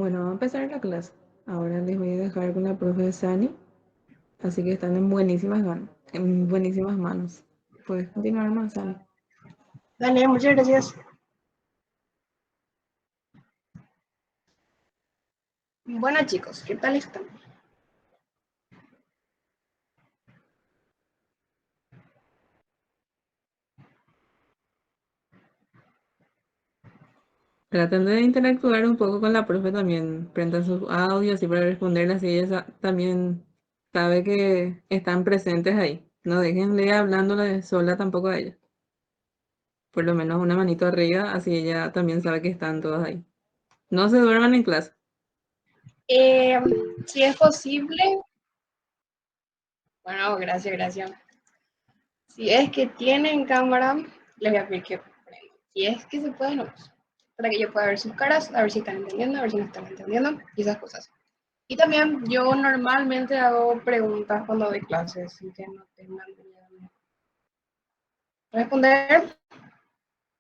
Bueno, vamos a empezar la clase. Ahora les voy a dejar con la profe Sani, así que están en buenísimas ganas, en buenísimas manos. Puedes continuar más, Sani. Dale, muchas gracias. Bueno, chicos, ¿qué tal están? Traten de interactuar un poco con la profe también. Prendan sus audios así para responderle, así ella también sabe que están presentes ahí. No déjenle hablándole sola tampoco a ella. Por lo menos una manito arriba, así ella también sabe que están todos ahí. No se duerman en clase. Si es posible, bueno, gracias. Si es que tienen cámara, les voy a pedir que prendan. Si es que se puede, no. Para que yo pueda ver sus caras, a ver si están entendiendo, a ver si no están entendiendo, y esas cosas. Y también yo normalmente hago preguntas cuando doy clases, así que no tengan miedo de responder.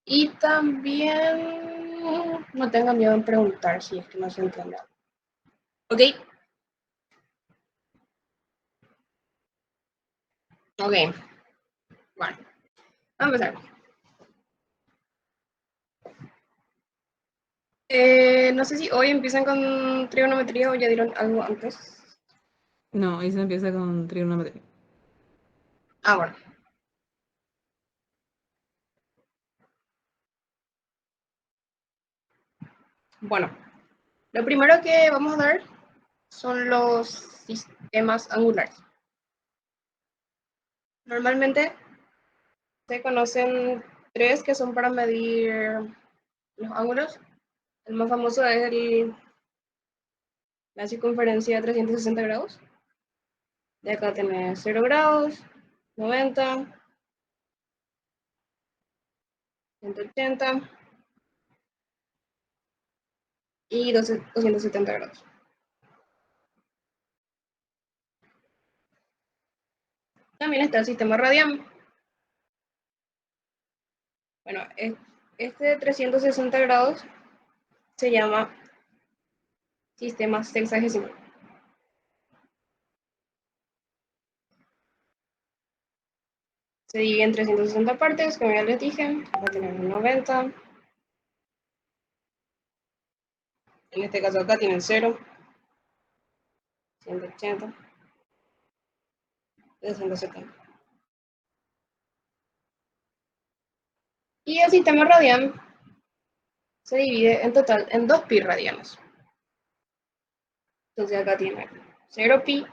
Y también no tengan miedo en preguntar si es que no se entiende. ¿Ok? Ok. Bueno, vamos a empezar. No sé si hoy empiezan con trigonometría o ya dieron algo antes. No, ahí se empieza con trigonometría. Ah, bueno. Bueno, lo primero que vamos a dar son los sistemas angulares. Normalmente se conocen tres que son para medir los ángulos. El más famoso es la circunferencia de 360 grados. De acá tenés 0 grados, 90, 180 y 270 grados. También está el sistema radial. Bueno, este de 360 grados se llama sistema sexagesimal. Se divide en 360 partes, como ya les dije. Va a tener 90. En este caso acá tienen 0, 180, 270. Y el sistema radial se divide en total en 2 pi radianes. Entonces acá tiene 0 pi,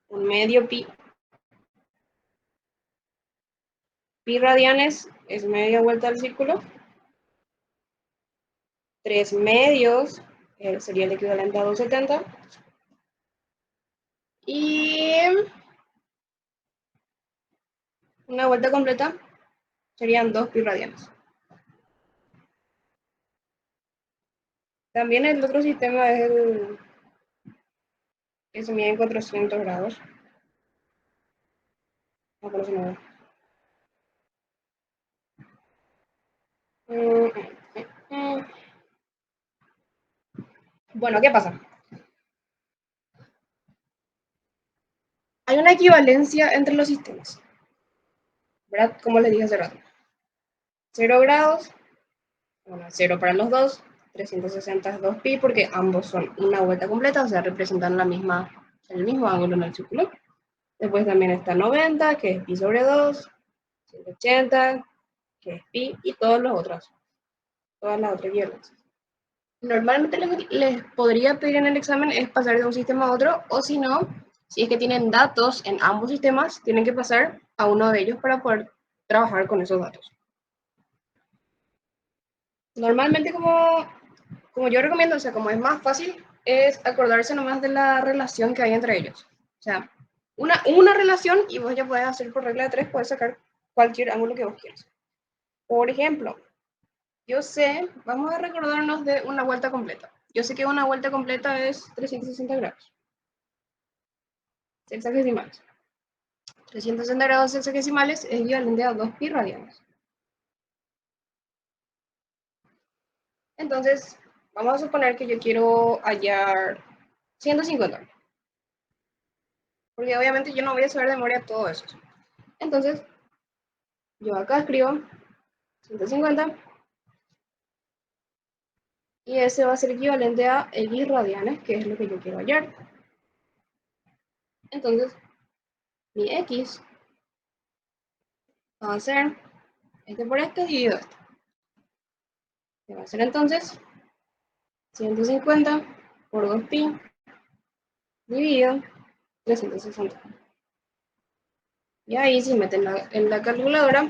un medio pi. Pi radianes es media vuelta al círculo. 3 medios sería el equivalente a 270. Y una vuelta completa serían 2 pi radianes. También el otro sistema es el que se mide en 400 grados. Aproximadamente. Bueno, ¿qué pasa? Hay una equivalencia entre los sistemas, ¿verdad? Como les dije hace rato. 0 grados, bueno, 0 para los dos, 360 es 2 pi porque ambos son una vuelta completa, o sea, representan el mismo ángulo en el círculo. Después también está 90, que es pi sobre 2, 180, que es pi, y todas las otras equivalencias. Normalmente les podría pedir en el examen es pasar de un sistema a otro, o si no, si es que tienen datos en ambos sistemas, tienen que pasar a uno de ellos para poder trabajar con esos datos. Normalmente como yo recomiendo, o sea, como es más fácil, es acordarse nomás de la relación que hay entre ellos. O sea, una relación y vos ya puedes hacer por regla de 3, puedes sacar cualquier ángulo que vos quieras. Por ejemplo, yo sé, vamos a recordarnos de una vuelta completa. Yo sé que una vuelta completa es 360 grados. Sexagesimales. 360 grados sexagesimales es equivalente a 2 pi radianes. Entonces, Vamos a suponer que yo quiero hallar 150. Porque obviamente yo no voy a saber de memoria todo eso. Entonces, yo acá escribo 150 y ese va a ser equivalente a X radianes, que es lo que yo quiero hallar. Entonces, mi X va a ser este por este dividido este. Que va a ser entonces 150 por 2pi dividido 360. Y ahí si meten en la calculadora,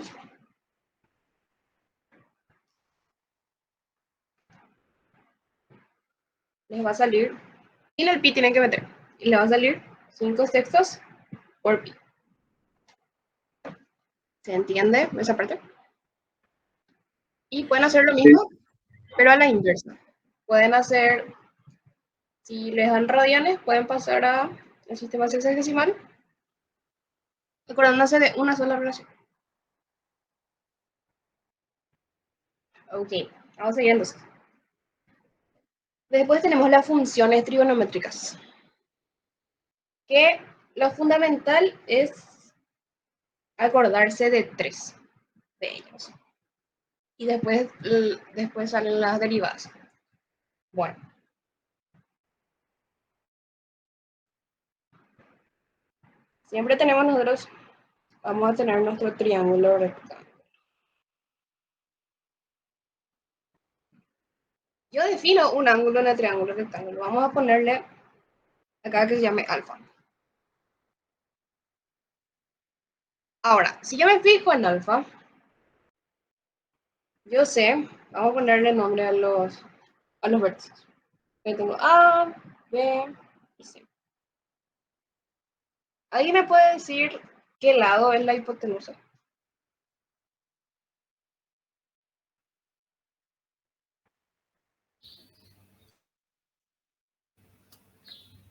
les va a salir, y en el pi tienen que meter, y les va a salir 5 sextos por pi. ¿Se entiende esa parte? Y pueden hacer lo Sí, mismo, pero a la inversa. Pueden hacer, si les dan radianes, pueden pasar a el sistema sexagesimal, acordándose de una sola relación. Ok, vamos a seguir entonces. Después tenemos las funciones trigonométricas, que lo fundamental es acordarse de 3 de ellos. Y después salen las derivadas. Bueno, siempre tenemos nosotros, vamos a tener nuestro triángulo rectángulo. Yo defino un ángulo en el triángulo rectángulo. Vamos a ponerle acá que se llame alfa. Ahora, si yo me fijo en alfa, yo sé, vamos a ponerle nombre a los vértices. Yo tengo A, B y C. ¿Alguien me puede decir qué lado es la hipotenusa?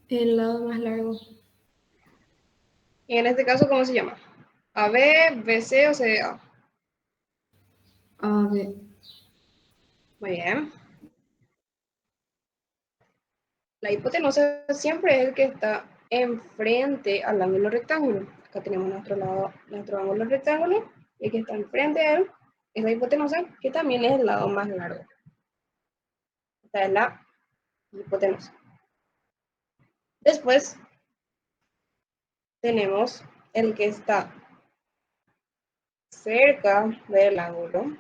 El lado más largo. Y en este caso, ¿cómo se llama? AB, BC o CA. A, B. Muy bien. La hipotenusa siempre es el que está enfrente al ángulo rectángulo. Acá tenemos nuestro lado, nuestro ángulo rectángulo, y el que está enfrente de él es la hipotenusa, que también es el lado más largo. Esta es la hipotenusa. Después tenemos el que está cerca del ángulo,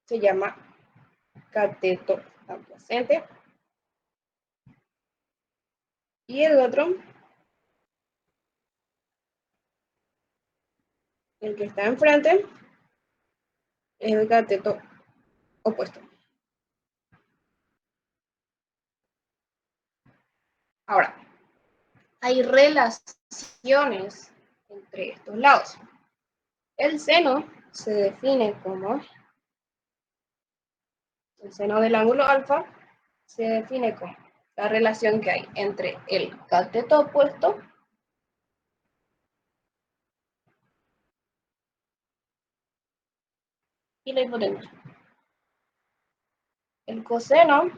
se llama cateto adyacente. Y el otro, el que está enfrente, es el cateto opuesto. Ahora, hay relaciones entre estos lados. El seno se define como, el seno del ángulo alfa se define como la relación que hay entre el cateto opuesto y la hipotenusa. El coseno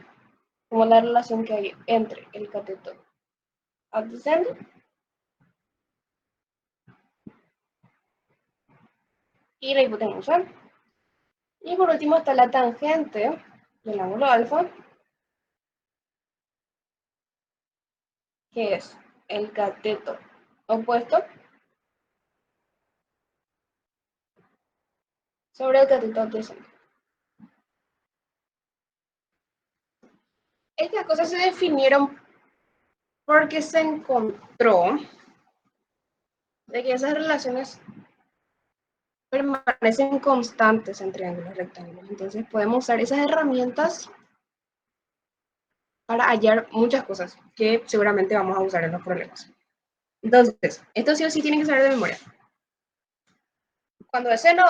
como la relación que hay entre el cateto adyacente y la hipotenusa. Y por último está la tangente del ángulo alfa, que es el cateto opuesto sobre el cateto adyacente. Estas cosas se definieron porque se encontró de que esas relaciones permanecen constantes en triángulos rectángulos. Entonces podemos usar esas herramientas para hallar muchas cosas que seguramente vamos a usar en los problemas. Entonces, esto sí o sí tienen que saber de memoria. Cuando es seno,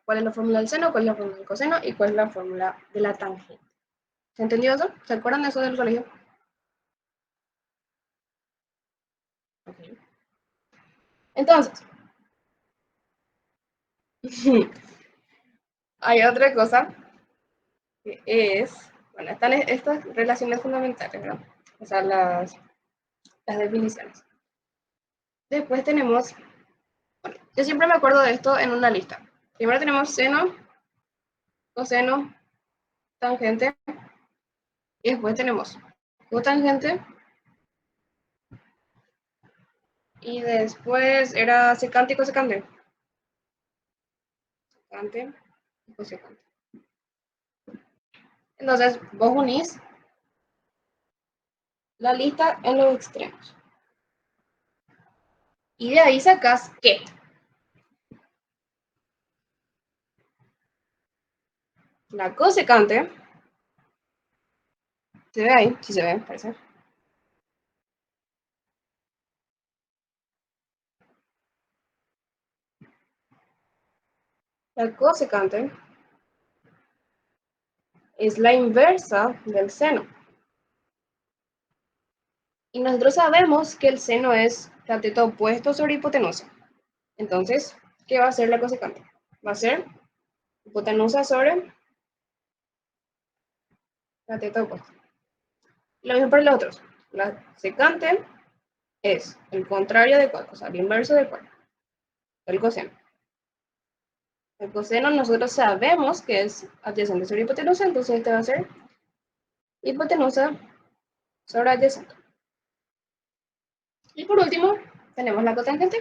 cuál es la fórmula del seno, cuál es la fórmula del coseno y cuál es la fórmula de la tangente. ¿Se entendió eso? ¿Se acuerdan de eso del colegio? Okay. Entonces, hay otra cosa que es, bueno, están estas relaciones fundamentales, ¿verdad? O sea, las definiciones. Después tenemos, bueno, yo siempre me acuerdo de esto en una lista. Primero tenemos seno, coseno, tangente, y después tenemos cotangente, y después era secante y cosecante. Secante y cosecante. Entonces, vos unís la lista en los extremos. Y de ahí sacas que la cosecante, ¿se ve ahí? Sí se ve, parece. La cosecante es la inversa del seno. Y nosotros sabemos que el seno es cateto opuesto sobre hipotenusa. Entonces, ¿qué va a ser la cosecante? Va a ser hipotenusa sobre cateto opuesto. Lo mismo para los otros. La secante es el contrario de cuál, o sea, el inverso de cuál, el coseno. El coseno nosotros sabemos que es adyacente sobre hipotenusa, entonces este va a ser hipotenusa sobre adyacente. Y por último, tenemos la cotangente,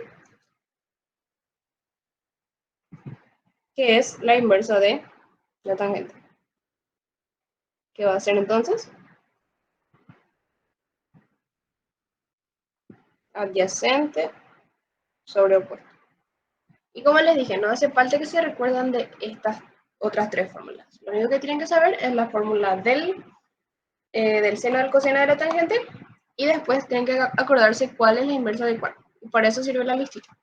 que es la inversa de la tangente. ¿Qué va a ser entonces? Adyacente sobre opuesto. Y como les dije, no hace falta que se recuerden de estas otras tres fórmulas. Lo único que tienen que saber es la fórmula del seno del coseno de la tangente y después tienen que acordarse cuál es la inversa de cuál. Y para eso sirve la listita.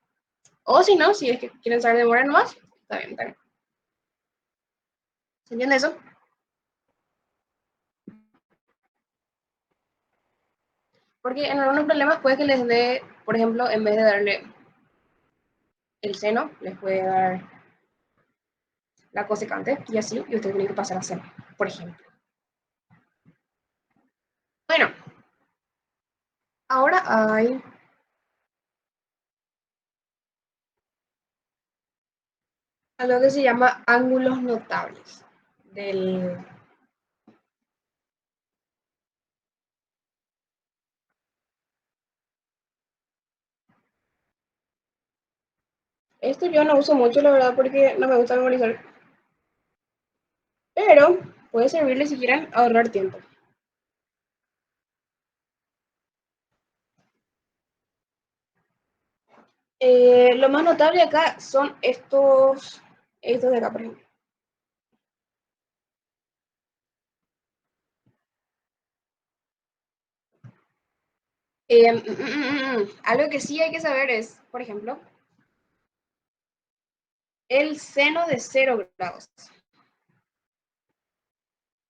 O si no, si es que quieren saber de memoria nomás, está bien, está bien. ¿Se entiende eso? Porque en algunos problemas puede que les dé, por ejemplo, en vez de darle el seno, les puede dar la cosecante y así, y ustedes tienen que pasar a seno, por ejemplo. Bueno, ahora hay algo que se llama ángulos notables del... Esto yo no uso mucho, la verdad, porque no me gusta memorizar. Pero puede servirles si quieren ahorrar tiempo. Lo más notable acá son estos de acá, por ejemplo. Algo que sí hay que saber es, por ejemplo, el seno de 0 grados.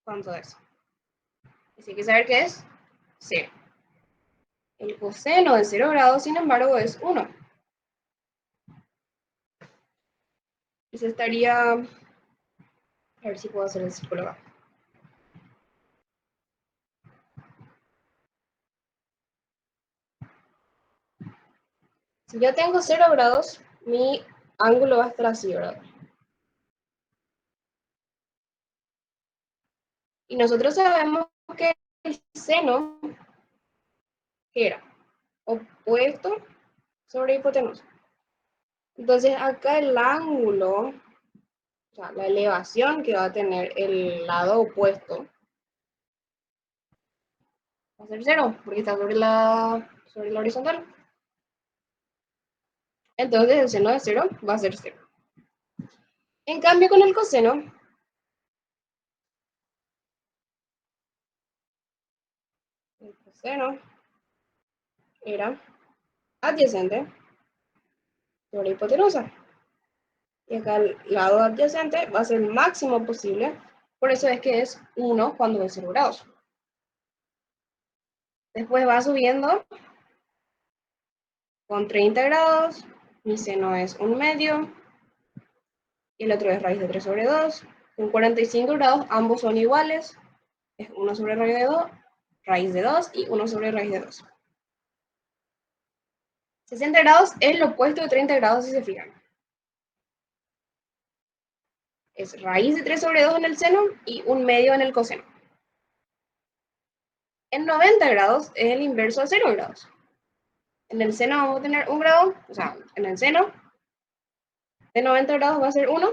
¿Cuánto es? Así hay que saber qué es 0. El coseno de 0 grados, sin embargo, es 1. Y se estaría... A ver si puedo hacer el círculo acá. Si yo tengo 0 grados, mi ángulo va a estar así, ¿verdad? Y nosotros sabemos que el seno, ¿qué era? Opuesto sobre hipotenusa. Entonces acá el ángulo, o sea, la elevación que va a tener el lado opuesto, va a ser 0, porque está sobre la horizontal. Entonces el seno de 0 va a ser 0. En cambio con el coseno era adyacente sobre hipotenusa. Y acá el lado adyacente va a ser el máximo posible, por eso es que es 1 cuando es 0 grados. Después va subiendo con 30 grados, mi seno es 1 medio, y el otro es raíz de 3 sobre 2, Con 45 grados ambos son iguales. Es 1 sobre raíz de 2 y 1 sobre raíz de 2. 60 grados es lo opuesto de 30 grados si se fijan. Es raíz de 3 sobre 2 en el seno y 1/2 en el coseno. En 90 grados es el inverso de 0 grados. En el seno vamos a tener 1 grado, o sea, en el seno de 90 grados va a ser 1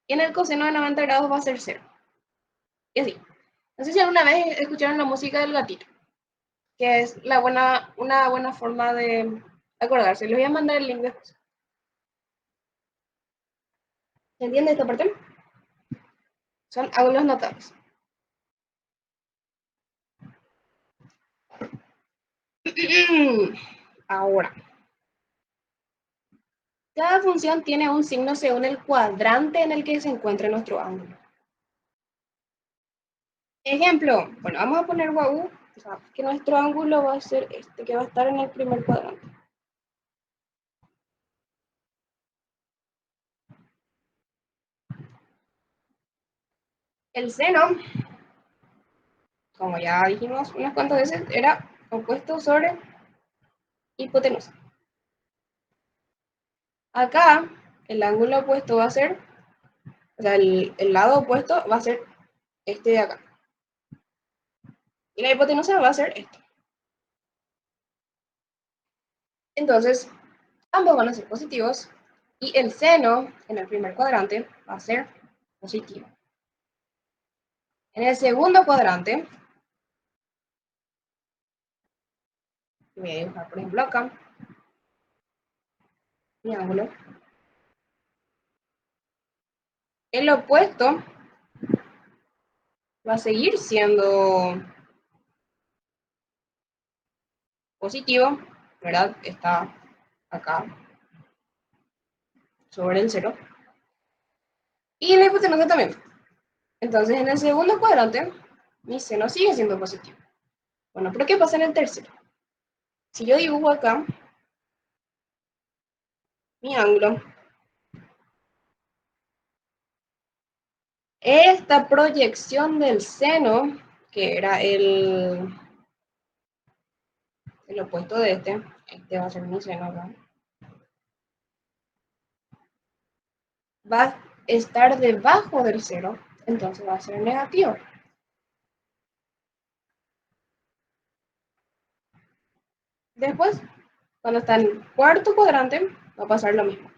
y en el coseno de 90 grados va a ser 0. Y así. No sé si alguna vez escucharon la música del gatito, que es una buena forma de acordarse. Les voy a mandar el link después. ¿Se entiende esta parte? Son ángulos notables. Ahora, cada función tiene un signo según el cuadrante en el que se encuentra nuestro ángulo. Ejemplo, bueno, vamos a poner UAU, o sea, que nuestro ángulo va a ser este, que va a estar en el primer cuadrante. El seno, como ya dijimos unas cuantas veces, era opuesto sobre hipotenusa. Acá, el ángulo opuesto va a ser, o sea, el lado opuesto va a ser este de acá. Y la hipotenusa va a ser esto. Entonces, ambos van a ser positivos y el seno en el primer cuadrante va a ser positivo. En el segundo cuadrante, voy a dibujar por ejemplo acá, mi ángulo. El opuesto va a seguir siendo positivo, ¿verdad? Está acá, sobre el 0. Y la hipotenusa también. Entonces, en el segundo cuadrante, mi seno sigue siendo positivo. Bueno, pero ¿qué pasa en el tercero? Si yo dibujo acá mi ángulo, esta proyección del seno, que era el opuesto de este va a ser mi seno acá, va a estar debajo del 0, entonces va a ser negativo. Después, cuando está en el cuarto cuadrante, va a pasar lo mismo.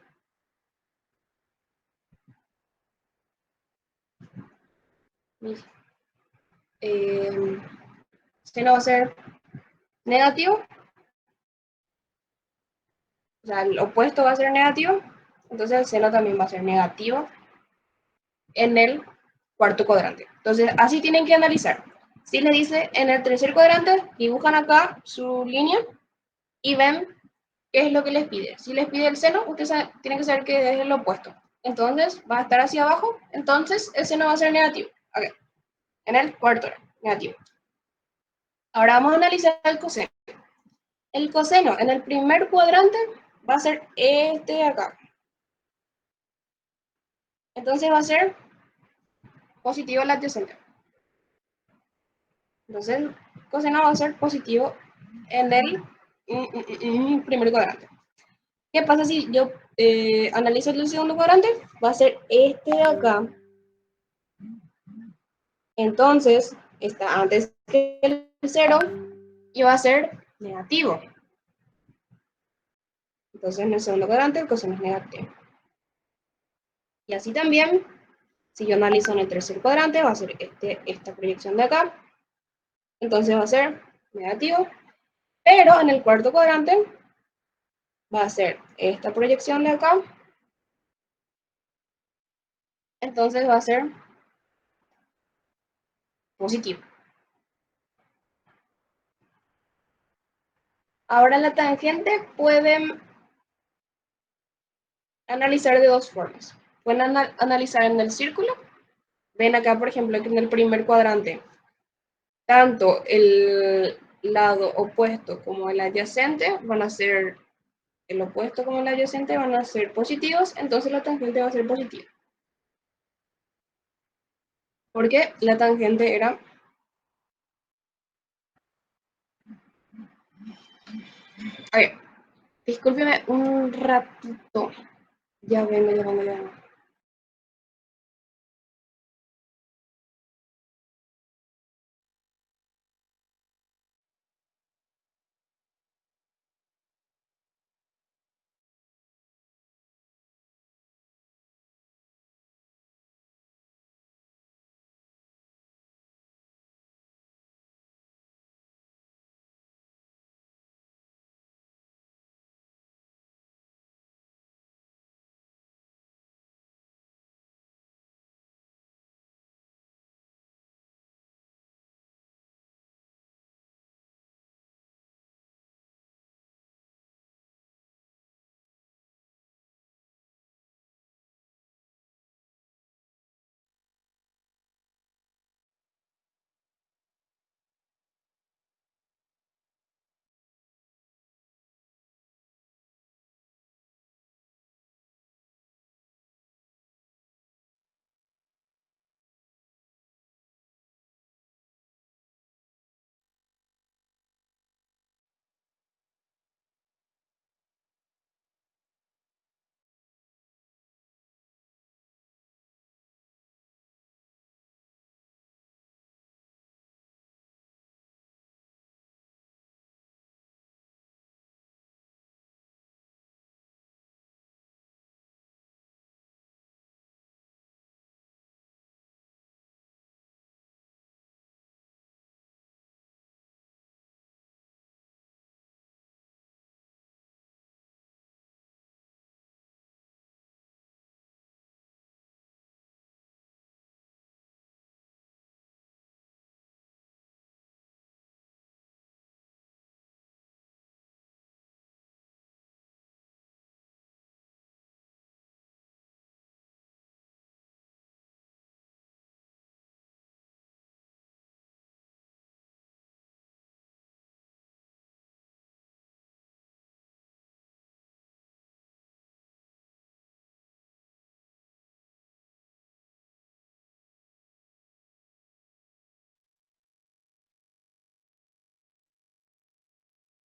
Seno va a ser negativo, o sea, el opuesto va a ser negativo, entonces el seno también va a ser negativo en el cuarto cuadrante. Entonces, así tienen que analizar. Si les dice en el tercer cuadrante, dibujan acá su línea y ven qué es lo que les pide. Si les pide el seno, ustedes tienen que saber que es el opuesto. Entonces, va a estar hacia abajo, entonces el seno va a ser negativo. Okay. En el cuarto, negativo. Ahora vamos a analizar el coseno. El coseno en el primer cuadrante va a ser este de acá. Entonces va a ser positivo el adyacente. Entonces el coseno va a ser positivo en el primer cuadrante. ¿Qué pasa si yo analizo el segundo cuadrante? Va a ser este de acá. Entonces está antes que el 0 y va a ser negativo. Entonces en el segundo cuadrante el coseno es negativo. Y así también, si yo analizo en el tercer cuadrante, va a ser esta proyección de acá. Entonces va a ser negativo. Pero en el cuarto cuadrante va a ser esta proyección de acá. Entonces va a ser positivo. Ahora la tangente pueden analizar de dos formas. Pueden analizar en el círculo. Ven acá, por ejemplo, que en el primer cuadrante, tanto el lado opuesto como el adyacente van a ser, el opuesto como el adyacente van a ser positivos, entonces la tangente va a ser positiva. Porque la tangente era... A ver, discúlpeme un ratito. Ya vengo, ya vengo, ya vengo.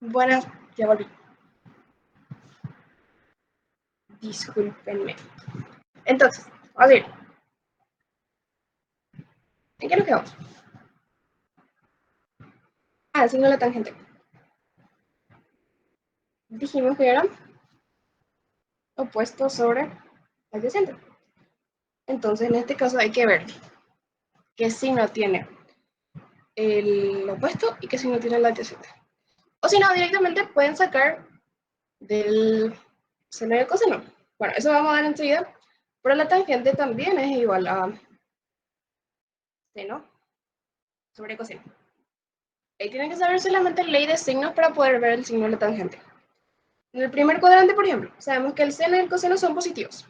Buenas, ya volví. Discúlpenme. Entonces, a ver, ¿en qué nos quedamos? Ah, el signo de la tangente. Dijimos que era opuesto sobre adyacente. Entonces, en este caso hay que ver qué signo tiene el opuesto y qué signo tiene el adyacente. O si no, directamente pueden sacar del seno y el coseno. Bueno, eso vamos a ver enseguida. Pero la tangente también es igual a seno sobre coseno. Ahí tienen que saber solamente ley de signos para poder ver el signo de la tangente. En el primer cuadrante, por ejemplo, sabemos que el seno y el coseno son positivos.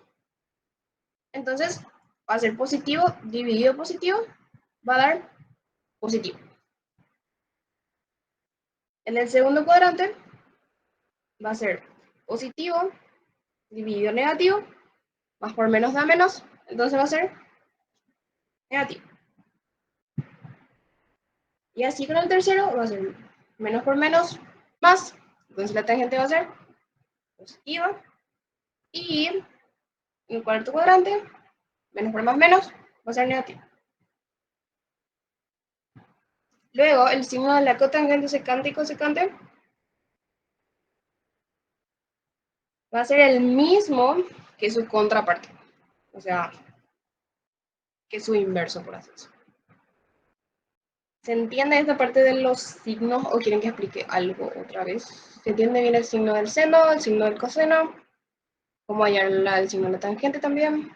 Entonces, va a ser positivo dividido positivo, va a dar positivo. En el segundo cuadrante, va a ser positivo dividido negativo, más por menos da menos, entonces va a ser negativo. Y así con el tercero, va a ser menos por menos, más, entonces la tangente va a ser positiva. Y en el cuarto cuadrante, menos por más menos, va a ser negativo. Luego, el signo de la cotangente, secante y cosecante va a ser el mismo que su contraparte. O sea, que su inverso, por así decirlo. ¿Se entiende esta parte de los signos o quieren que explique algo otra vez? ¿Se entiende bien el signo del seno, el signo del coseno? ¿Cómo hallar el signo de la tangente también?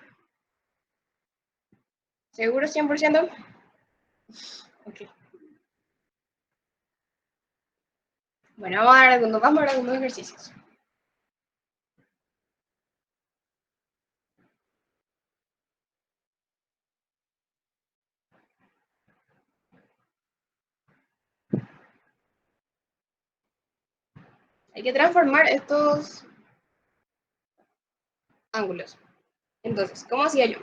¿Seguro 100%? Ok. Bueno, vamos a ver algunos ejercicios. Hay que transformar estos ángulos. Entonces, ¿cómo hacía yo?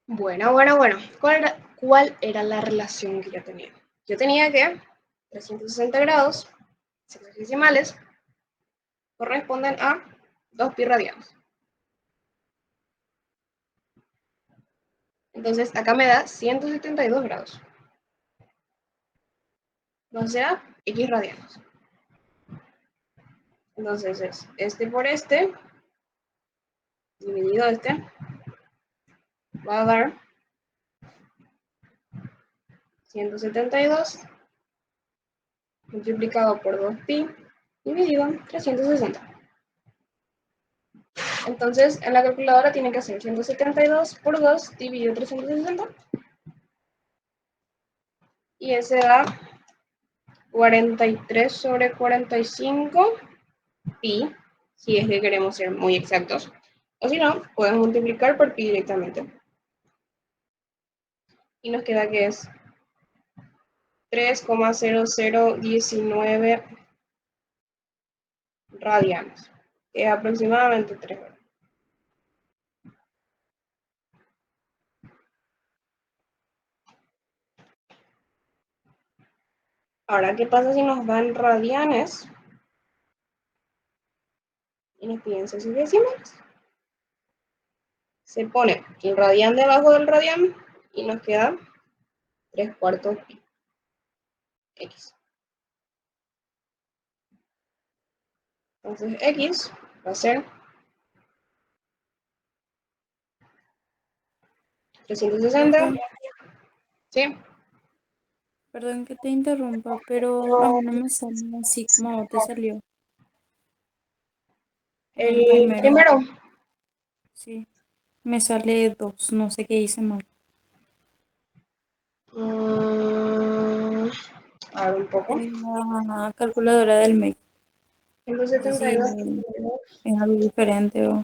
Bueno. ¿Cuál era la relación que yo tenía? Yo tenía que 360 grados sexagesimales corresponden a 2 pi radianos. Entonces acá me da 172 grados. Entonces será x radianos. Entonces es este por este, dividido este, va a dar 172 multiplicado por 2pi dividido 360. Entonces en la calculadora tienen que hacer 172 por 2 dividido 360. Y ese da 43 sobre 45 pi, si es que queremos ser muy exactos. O si no, podemos multiplicar por pi directamente. Y nos queda que es 3,0019 radianos, que es aproximadamente 3 horas. Ahora, ¿qué pasa si nos dan radianes y nos piden sexagesimales? Se pone el radian debajo del radian y nos queda 3/4 pi x. Entonces x va a ser 360. Profe, ¿Sí? perdón que te interrumpa, pero a mí no me sale así como a vos te salió. En el El primero, primero. sí, me sale 2, no sé qué hice mal. mm, a ver un poco. En la calculadora del MEC, no sé si 172. es algo diferente o...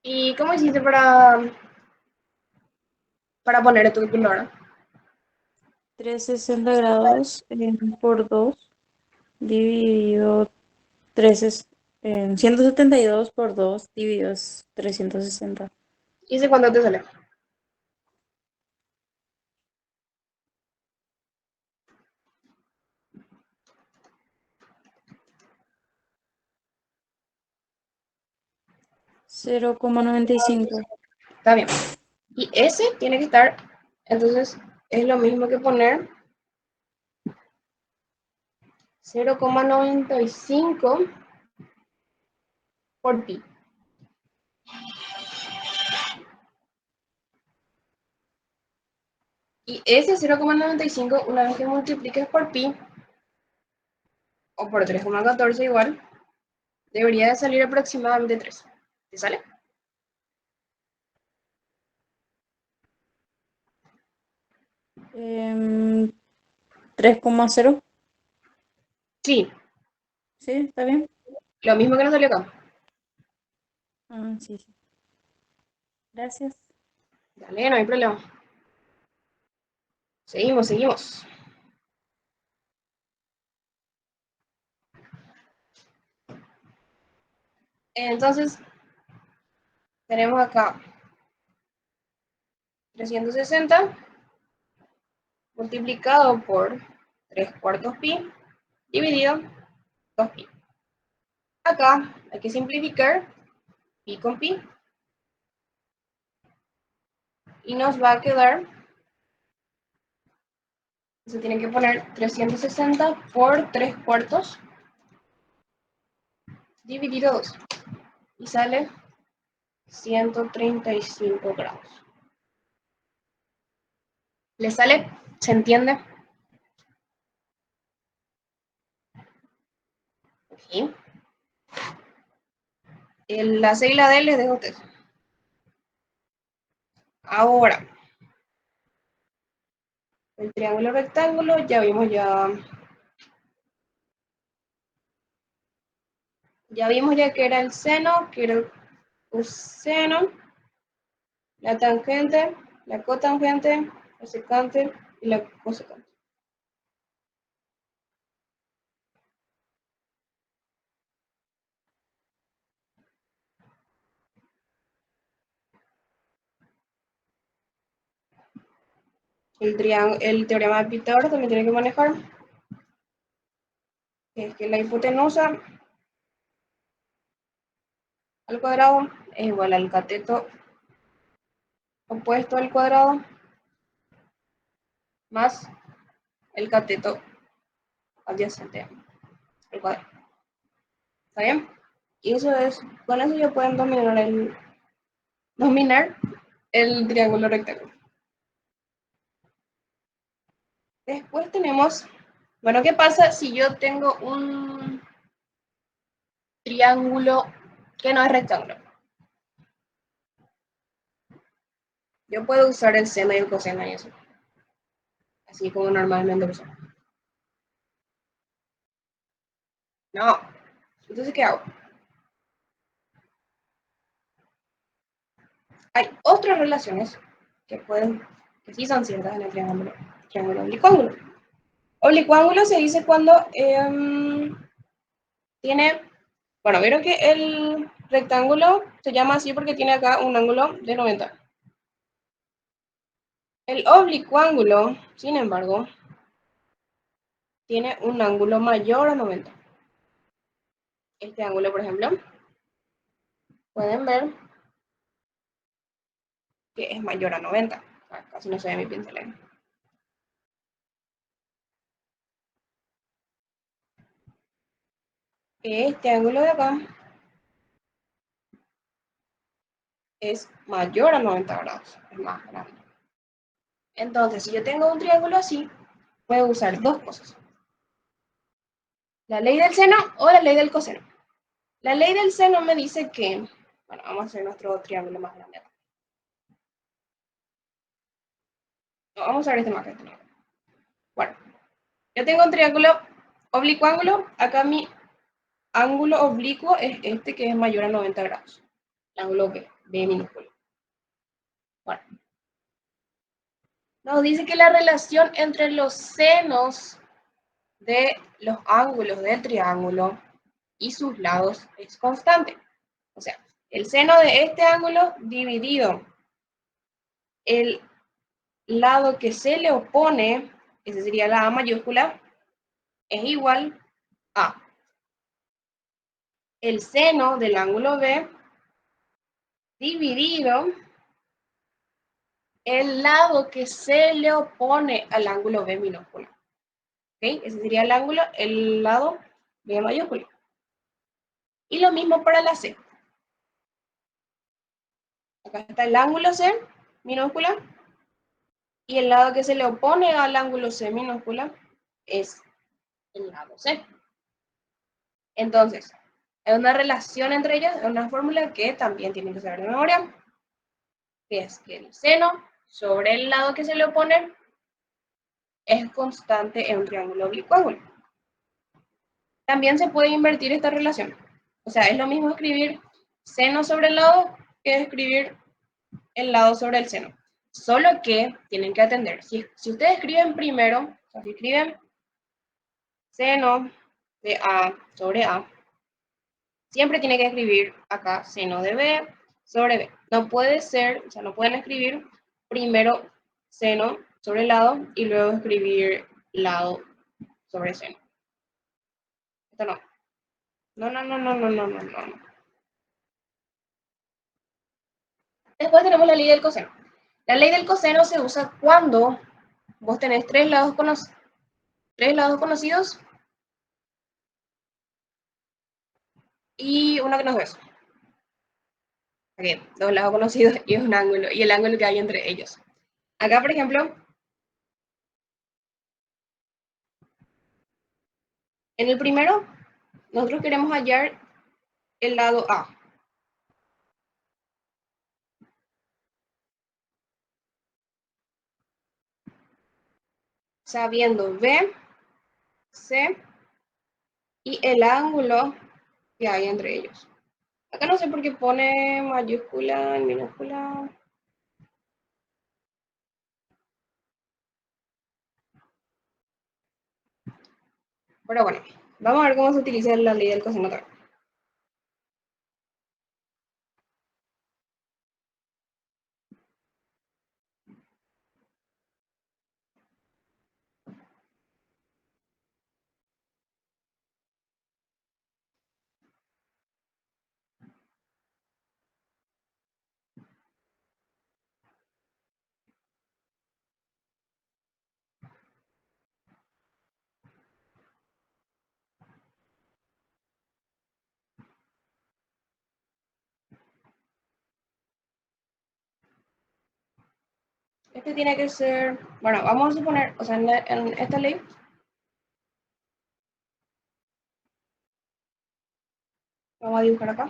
¿Y cómo hiciste para poner esto en calculadora? 360 grados por 2 dividido 13, 172 por 2 dividido 360. ¿Hice cuánto te sale? Cero coma noventa y cinco. Está bien. Y ese tiene que estar, entonces es lo mismo que poner 0,95 por pi. Y ese 0,95, una vez que multipliques por pi, o por 3,14 igual, debería de salir aproximadamente 3. ¿Te sale? Em, 3,0. Sí, Sí, está bien. lo mismo que nos salió acá. Ah, sí, sí. Gracias. Dale, no hay problema. Seguimos. Entonces, tenemos acá 360 multiplicado por 3/4 pi dividido 2 pi. Acá hay que simplificar pi con pi y nos va a quedar, se tiene que poner 360 por 3/4 dividido 2 y sale 135 grados. ¿Le sale? ¿Se entiende? Sí. La C y la D les dejo a ustedes. Ahora, el triángulo rectángulo, ya vimos que era el seno, que era el coseno, la tangente, la cotangente, la secante y la cosecante. el teorema de Pitágoras también tiene que manejar, que es que la hipotenusa al cuadrado es igual al cateto opuesto al cuadrado más el cateto adyacente al cuadrado. ¿Está bien? Y eso es, con eso ya pueden dominar el triángulo rectángulo. Después tenemos, bueno, ¿qué pasa si yo tengo un triángulo que no es rectángulo? Yo puedo usar el seno y el coseno y eso. Así como normalmente lo uso. No. Entonces, ¿qué hago? Hay otras relaciones que sí son ciertas en el triángulo oblicuángulo. Oblicuángulo se dice cuando tiene, bueno, vieron que el rectángulo se llama así porque tiene acá un ángulo de 90. El oblicuángulo, sin embargo, tiene un ángulo mayor a 90. Este ángulo, por ejemplo, pueden ver que es mayor a 90. Casi no se ve mi pincel. Este ángulo de acá es mayor a 90 grados, es más grande. Entonces, si yo tengo un triángulo así, puedo usar dos cosas. La ley del seno o la ley del coseno. La ley del seno me dice que, bueno, vamos a hacer nuestro triángulo más grande. No, vamos a ver este más grande. Bueno, yo tengo un triángulo oblicuo-ángulo. Acá mi ángulo oblicuo es este que es mayor a 90 grados. El ángulo B minúsculo. Bueno, nos dice que la relación entre los senos de los ángulos del triángulo y sus lados es constante. O sea, el seno de este ángulo dividido el lado que se le opone, ese sería la A mayúscula, es igual a el seno del ángulo B dividido el lado que se le opone al ángulo B minúscula. ¿Okay? Ese sería el lado B mayúscula. Y lo mismo para la C. Acá está el ángulo C minúscula y el lado que se le opone al ángulo C minúscula es el lado C. Entonces, hay una relación entre ellas, una fórmula que también tienen que saber de memoria, que es que el seno sobre el lado que se le opone es constante en un triángulo oblicuo. También se puede invertir esta relación. O sea, es lo mismo escribir seno sobre el lado que escribir el lado sobre el seno. Solo que tienen que atender. Si ustedes escriben primero, o sea, si escriben seno de A sobre A, siempre tiene que escribir acá seno de B sobre B. No puede ser, o sea, no pueden escribir primero seno sobre lado y luego escribir lado sobre seno. Esto no. No, no, no, no, no, no, no, no. Después tenemos la ley del coseno. La ley del coseno se usa cuando vos tenés tres lados conocidos y uno que no es eso. Okay, dos lados conocidos y un ángulo, y el ángulo que hay entre ellos. Acá, por ejemplo, en el primero, nosotros queremos hallar el lado A. Sabiendo B, C y el ángulo que hay entre ellos. Acá no sé por qué pone mayúscula en minúscula. Pero bueno, vamos a ver cómo se utiliza la ley del coseno también. Este tiene que ser, bueno, vamos a suponer, o sea, en esta ley, vamos a dibujar acá.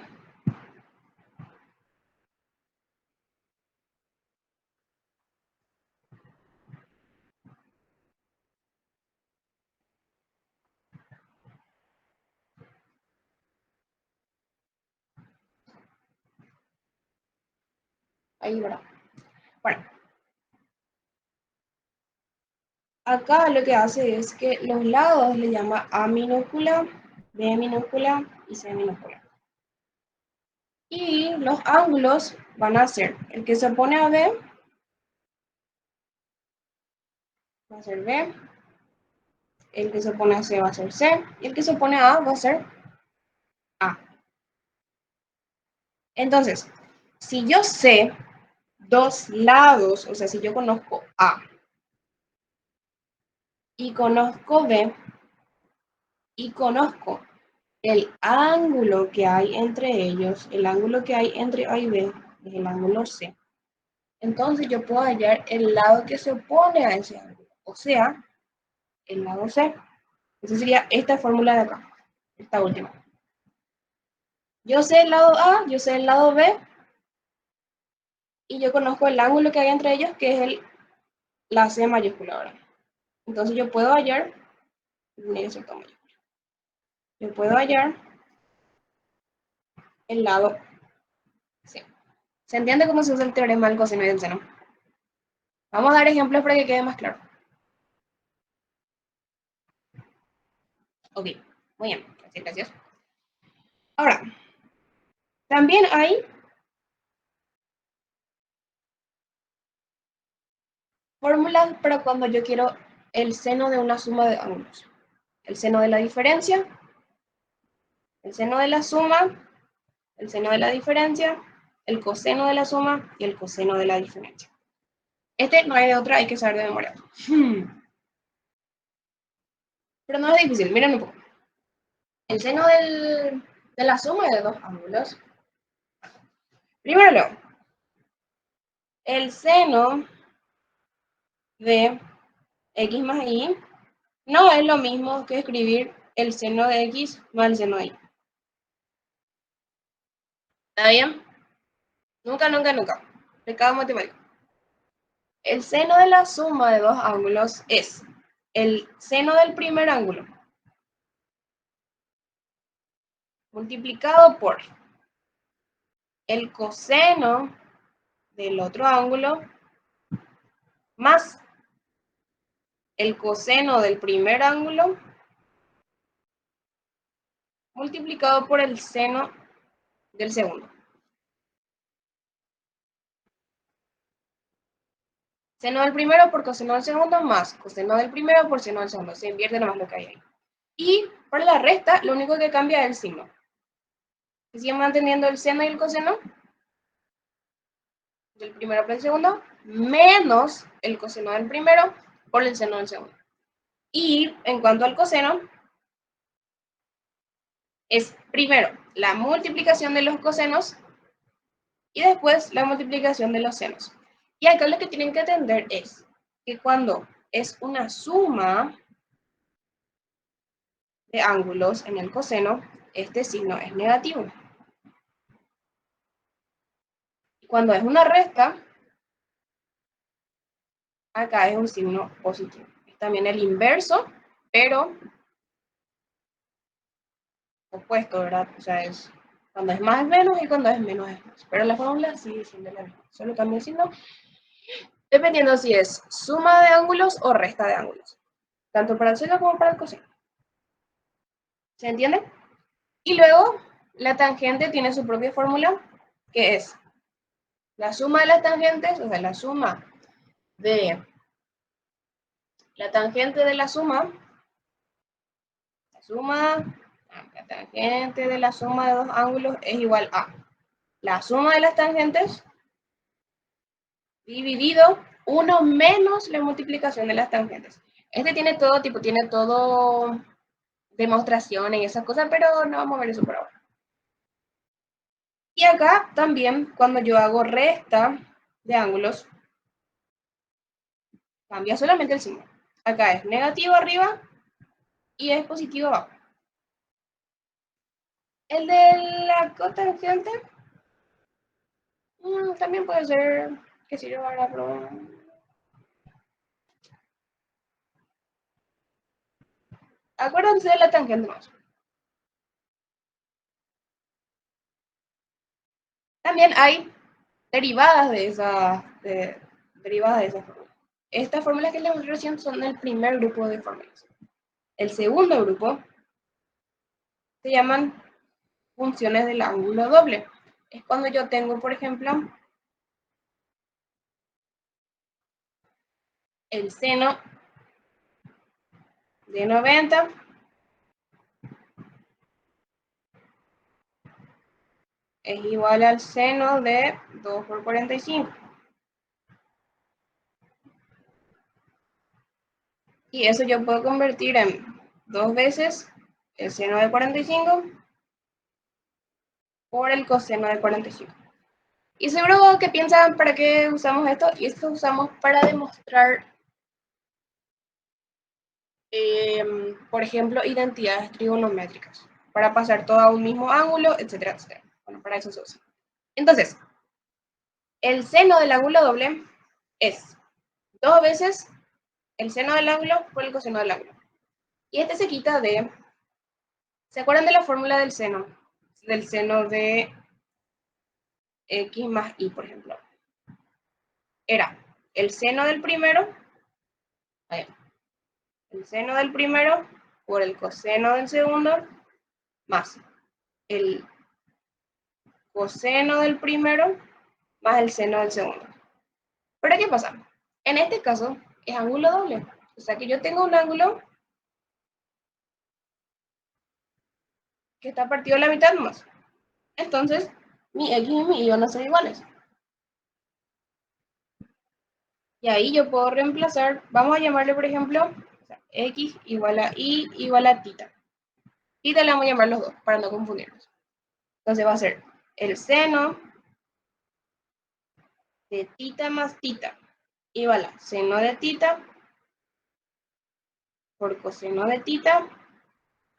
Ahí, ¿verdad? Bueno, acá lo que hace es que los lados le llama A minúscula, B minúscula y C minúscula. Y los ángulos van a ser, el que se opone a B va a ser B, el que se opone a C va a ser C, y el que se opone a va a ser A. Entonces, si yo sé dos lados, o sea, si yo conozco A y conozco B y conozco el ángulo que hay entre ellos, el ángulo que hay entre A y B es el ángulo C. Entonces yo puedo hallar el lado que se opone a ese ángulo, o sea, el lado C. Esa sería esta fórmula de acá, esta última. Yo sé el lado A, yo sé el lado B, y yo conozco el ángulo que hay entre ellos, que es la C mayúscula ahora. Entonces yo puedo hallar, tiene que ser todo mayúscula. Yo puedo hallar el lado C. ¿Se entiende cómo se usa el teorema del coseno y del seno? Vamos a dar ejemplos para que quede más claro. Ok, muy bien, gracias. Ahora, también hay fórmulas para cuando yo quiero el seno de una suma de ángulos. El seno de la diferencia, el seno de la suma, el seno de la diferencia, el coseno de la suma y el coseno de la diferencia. Este no hay de otra, hay que saber de memoria. Pero no es difícil, miren un poco. El seno de la suma de dos ángulos. Primero, el seno de x más y no es lo mismo que escribir el seno de x más el seno de y. ¿Está bien? Nunca. Pecado matemático. El seno de la suma de dos ángulos es el seno del primer ángulo multiplicado por el coseno del otro ángulo más el coseno del primer ángulo multiplicado por el seno del segundo. Seno del primero por coseno del segundo más coseno del primero por seno del segundo. Se invierte nomás lo que hay ahí. Y para la resta, lo único que cambia es el signo. Se sigue manteniendo el seno y el coseno del primero por el segundo, menos el coseno del primero por el seno del segundo. Y en cuanto al coseno, es primero la multiplicación de los cosenos y después la multiplicación de los senos. Y acá lo que tienen que entender es que cuando es una suma de ángulos en el coseno, este signo es negativo. Y cuando es una resta, acá es un signo positivo. Es también el inverso, pero opuesto, ¿verdad? O sea, es cuando es más es menos y cuando es menos es más. Pero la fórmula sigue siendo la misma. Solo cambia el signo dependiendo si es suma de ángulos o resta de ángulos. Tanto para el seno como para el coseno. ¿Se entiende? Y luego, la tangente tiene su propia fórmula, que es la suma de las tangentes, o sea, la suma de la tangente de la suma, la tangente de la suma de dos ángulos es igual a la suma de las tangentes dividido 1 menos la multiplicación de las tangentes. Este tiene todo tipo, tiene todo demostraciones y esas cosas, pero no vamos a ver eso por ahora. Y acá también, cuando yo hago resta de ángulos, Cambia solamente el signo. Acá es negativo arriba y es positivo abajo. El de la cotangente también puede ser que sirva para probar. Acuérdense de la tangente más. También hay derivadas de esa fórmula. Estas fórmulas que les mostré recién son el primer grupo de fórmulas. El segundo grupo se llaman funciones del ángulo doble. Es cuando yo tengo, por ejemplo, el seno de 90 es igual al seno de 2 por 45. Y eso yo puedo convertir en 2 veces el seno de 45 por el coseno de 45. Y seguro que piensan para qué usamos esto. Y esto usamos para demostrar, por ejemplo, identidades trigonométricas. Para pasar todo a un mismo ángulo, etcétera, etcétera. Bueno, para eso se usa. Entonces, el seno del ángulo doble es 2 veces el seno del ángulo por el coseno del ángulo. Y este se quita de... ¿Se acuerdan de la fórmula del seno? Del seno de x más y, por ejemplo. Era el seno del primero, el seno del primero por el coseno del segundo, más el coseno del primero, más el seno del segundo. ¿Pero qué pasa? En este caso, es ángulo doble. O sea que yo tengo un ángulo que está partido a la mitad más. Entonces, mi x y mi y van a ser iguales. Y ahí yo puedo reemplazar, vamos a llamarle, por ejemplo, x igual a y igual a tita. Tita le vamos a llamar los dos, para no confundirnos. Entonces va a ser el seno de tita más tita igual a seno de tita por coseno de tita,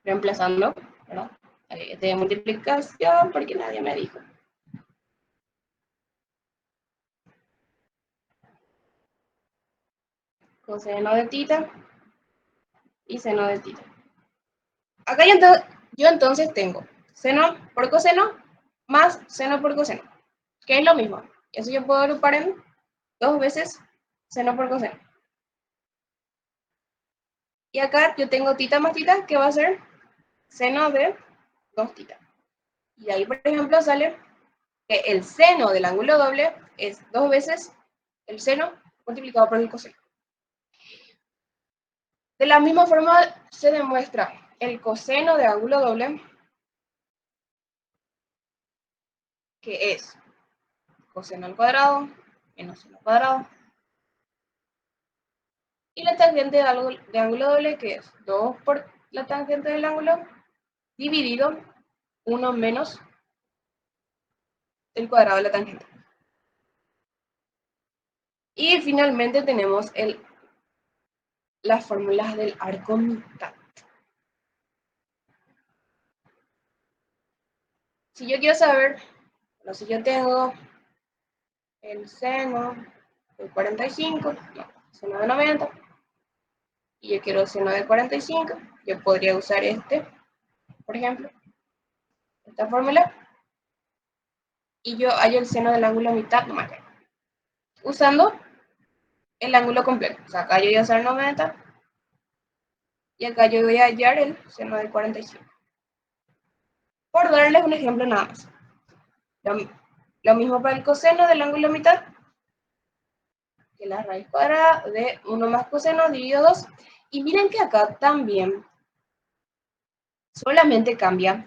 reemplazando, ¿verdad? De multiplicación, porque nadie me dijo. Coseno de tita y seno de tita. Acá yo entonces tengo seno por coseno más seno por coseno, que es lo mismo. Eso yo puedo agrupar en 2 veces seno por coseno. Y acá yo tengo tita más tita, que va a ser seno de 2 tita. Y ahí, por ejemplo, sale que el seno del ángulo doble es 2 veces el seno multiplicado por el coseno. De la misma forma se demuestra el coseno de ángulo doble, que es coseno al cuadrado menos seno al cuadrado. Y la tangente de ángulo doble, que es 2 por la tangente del ángulo, dividido 1 menos el cuadrado de la tangente. Y finalmente tenemos las fórmulas del arco mitad. Si yo quiero saber, bueno, si yo tengo el seno de 45, no, seno de 90, y yo quiero el seno de 45, yo podría usar por ejemplo, esta fórmula, y yo hallo el seno del ángulo mitad nomás, usando el ángulo completo. O sea, acá yo voy a usar 90, y acá yo voy a hallar el seno de 45. Por darles un ejemplo nada más. Lo mismo para el coseno del ángulo mitad, que la raíz cuadrada de 1 más coseno dividido 2. Y miren que acá también solamente cambia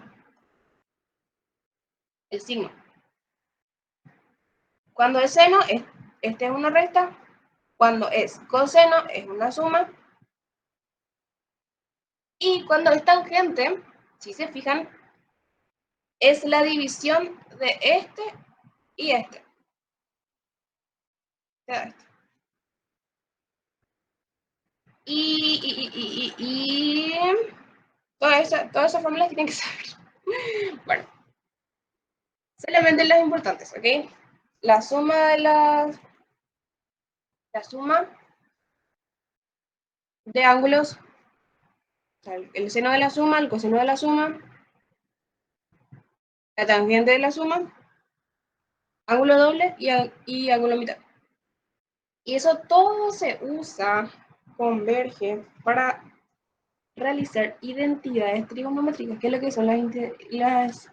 el signo. Cuando es seno, este es una recta. Cuando es coseno, es una suma. Y cuando es tangente, si se fijan, es la división de este y este. Y todas esas fórmulas tienen que saber. Bueno, solamente las importantes, ¿ok? La suma de la suma de ángulos, o sea, el seno de la suma, el coseno de la suma, la tangente de la suma, ángulo doble y ángulo mitad. Y eso todo se usa, converge para realizar identidades trigonométricas. ¿Qué es lo que son las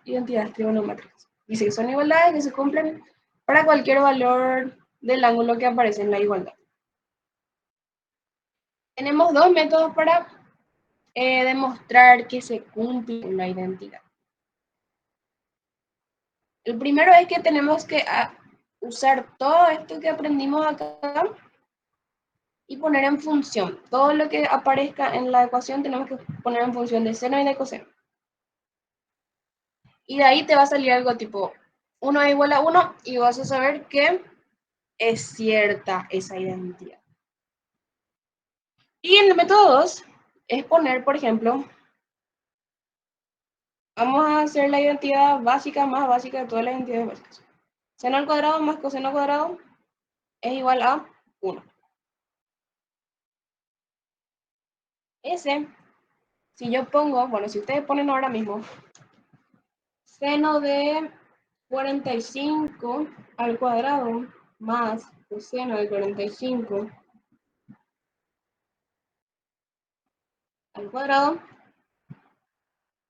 identidades trigonométricas? Dice que son igualdades que se cumplen para cualquier valor del ángulo que aparece en la igualdad. Tenemos dos métodos para demostrar que se cumple una identidad. El primero es que tenemos que usar todo esto que aprendimos acá y poner en función. Todo lo que aparezca en la ecuación tenemos que poner en función de seno y de coseno. Y de ahí te va a salir algo tipo 1 es igual a 1 y vas a saber que es cierta esa identidad. Y en el método 2 es poner, por ejemplo, vamos a hacer la identidad básica más básica de todas las identidades básicas. Seno al cuadrado más coseno al cuadrado es igual a 1. Ese, si yo pongo, bueno, si ustedes ponen ahora mismo seno de 45 al cuadrado más coseno de 45 al cuadrado,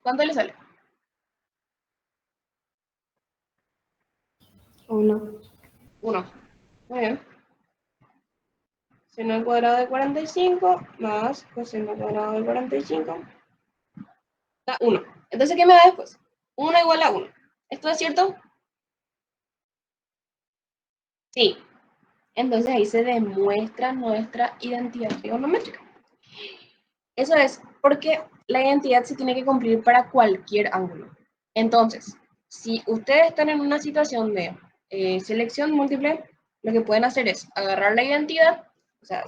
¿cuánto le sale? 1. 1. Muy bien. Seno al cuadrado de 45 más coseno al cuadrado de 45 da 1. Entonces, ¿qué me da después? 1 igual a 1. ¿Esto es cierto? Sí. Entonces ahí se demuestra nuestra identidad trigonométrica. Eso es porque la identidad se tiene que cumplir para cualquier ángulo. Entonces, si ustedes están en una situación de selección múltiple, lo que pueden hacer es agarrar la identidad, o sea,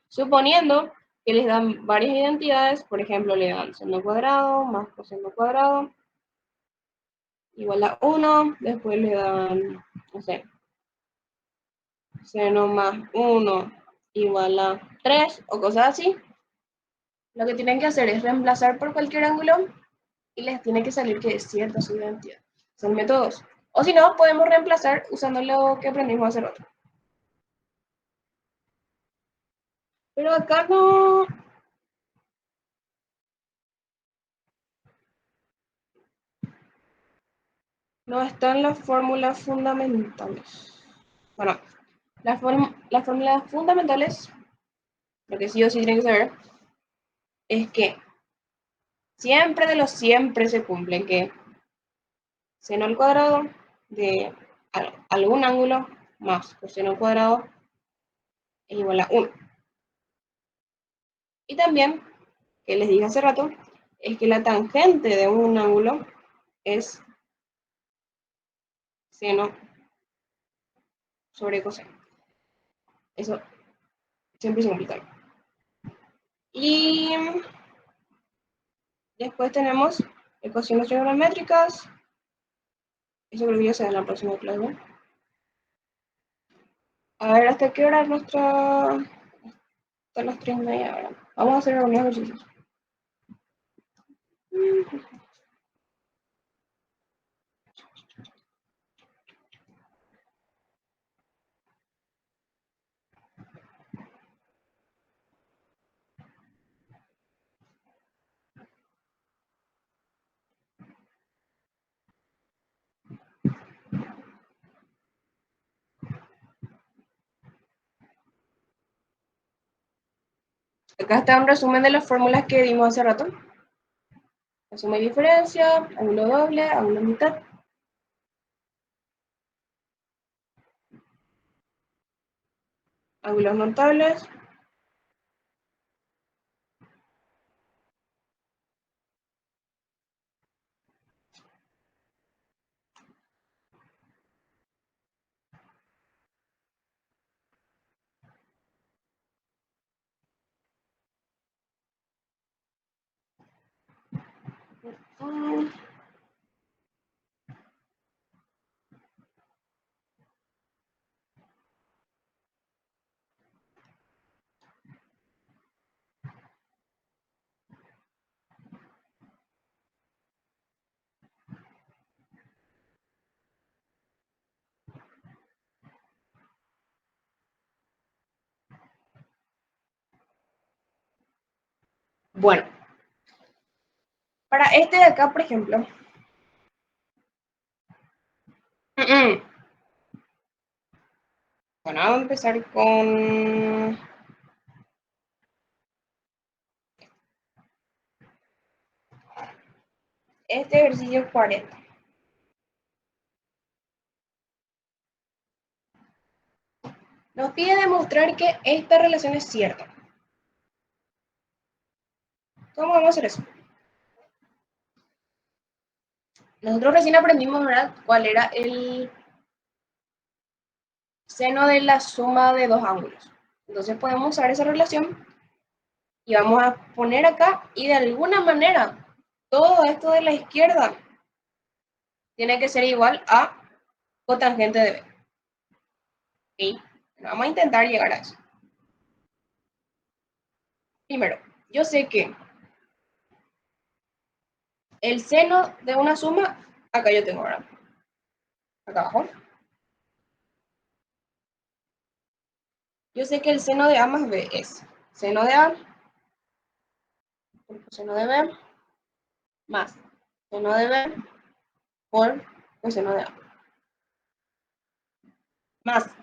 suponiendo que les dan varias identidades, por ejemplo, le dan seno cuadrado más coseno cuadrado igual a 1, después le dan, no sé, seno más 1 igual a 3 o cosas así. Lo que tienen que hacer es reemplazar por cualquier ángulo y les tiene que salir que es cierta su identidad. Son métodos. O si no, podemos reemplazar usando lo que aprendimos hace rato. Pero acá no están las fórmulas fundamentales. Bueno, las fórmulas fundamentales, lo que sí o sí tienen que saber, es que siempre de los siempre se cumplen que seno al cuadrado de algún ángulo más coseno al cuadrado es igual a 1. Y también, que les dije hace rato, es que la tangente de un ángulo es seno sobre coseno. Eso siempre se complica. Y después tenemos ecuaciones trigonométricas. Eso creo que ya se da en la próxima clase. A ver, ¿hasta qué hora es nuestra? Hasta las 3:30 ahora. Vamos a hacer algunos ejercicios. Acá está un resumen de las fórmulas que dimos hace rato. La suma y diferencia, ángulo doble, ángulo mitad. Ángulos notables. Bueno, para este de acá, por ejemplo, bueno, vamos a empezar con este ejercicio 40. Nos pide demostrar que esta relación es cierta. ¿Cómo vamos a hacer eso? Nosotros recién aprendimos, ¿verdad?, cuál era el seno de la suma de dos ángulos. Entonces podemos usar esa relación y vamos a poner acá y de alguna manera todo esto de la izquierda tiene que ser igual a cotangente de B. ¿Ok? Vamos a intentar llegar a eso. Primero, yo sé que el seno de una suma, acá yo tengo, ¿verdad? Acá abajo. Yo sé que el seno de A más B es seno de A por coseno de B más seno de B por coseno de A. Más,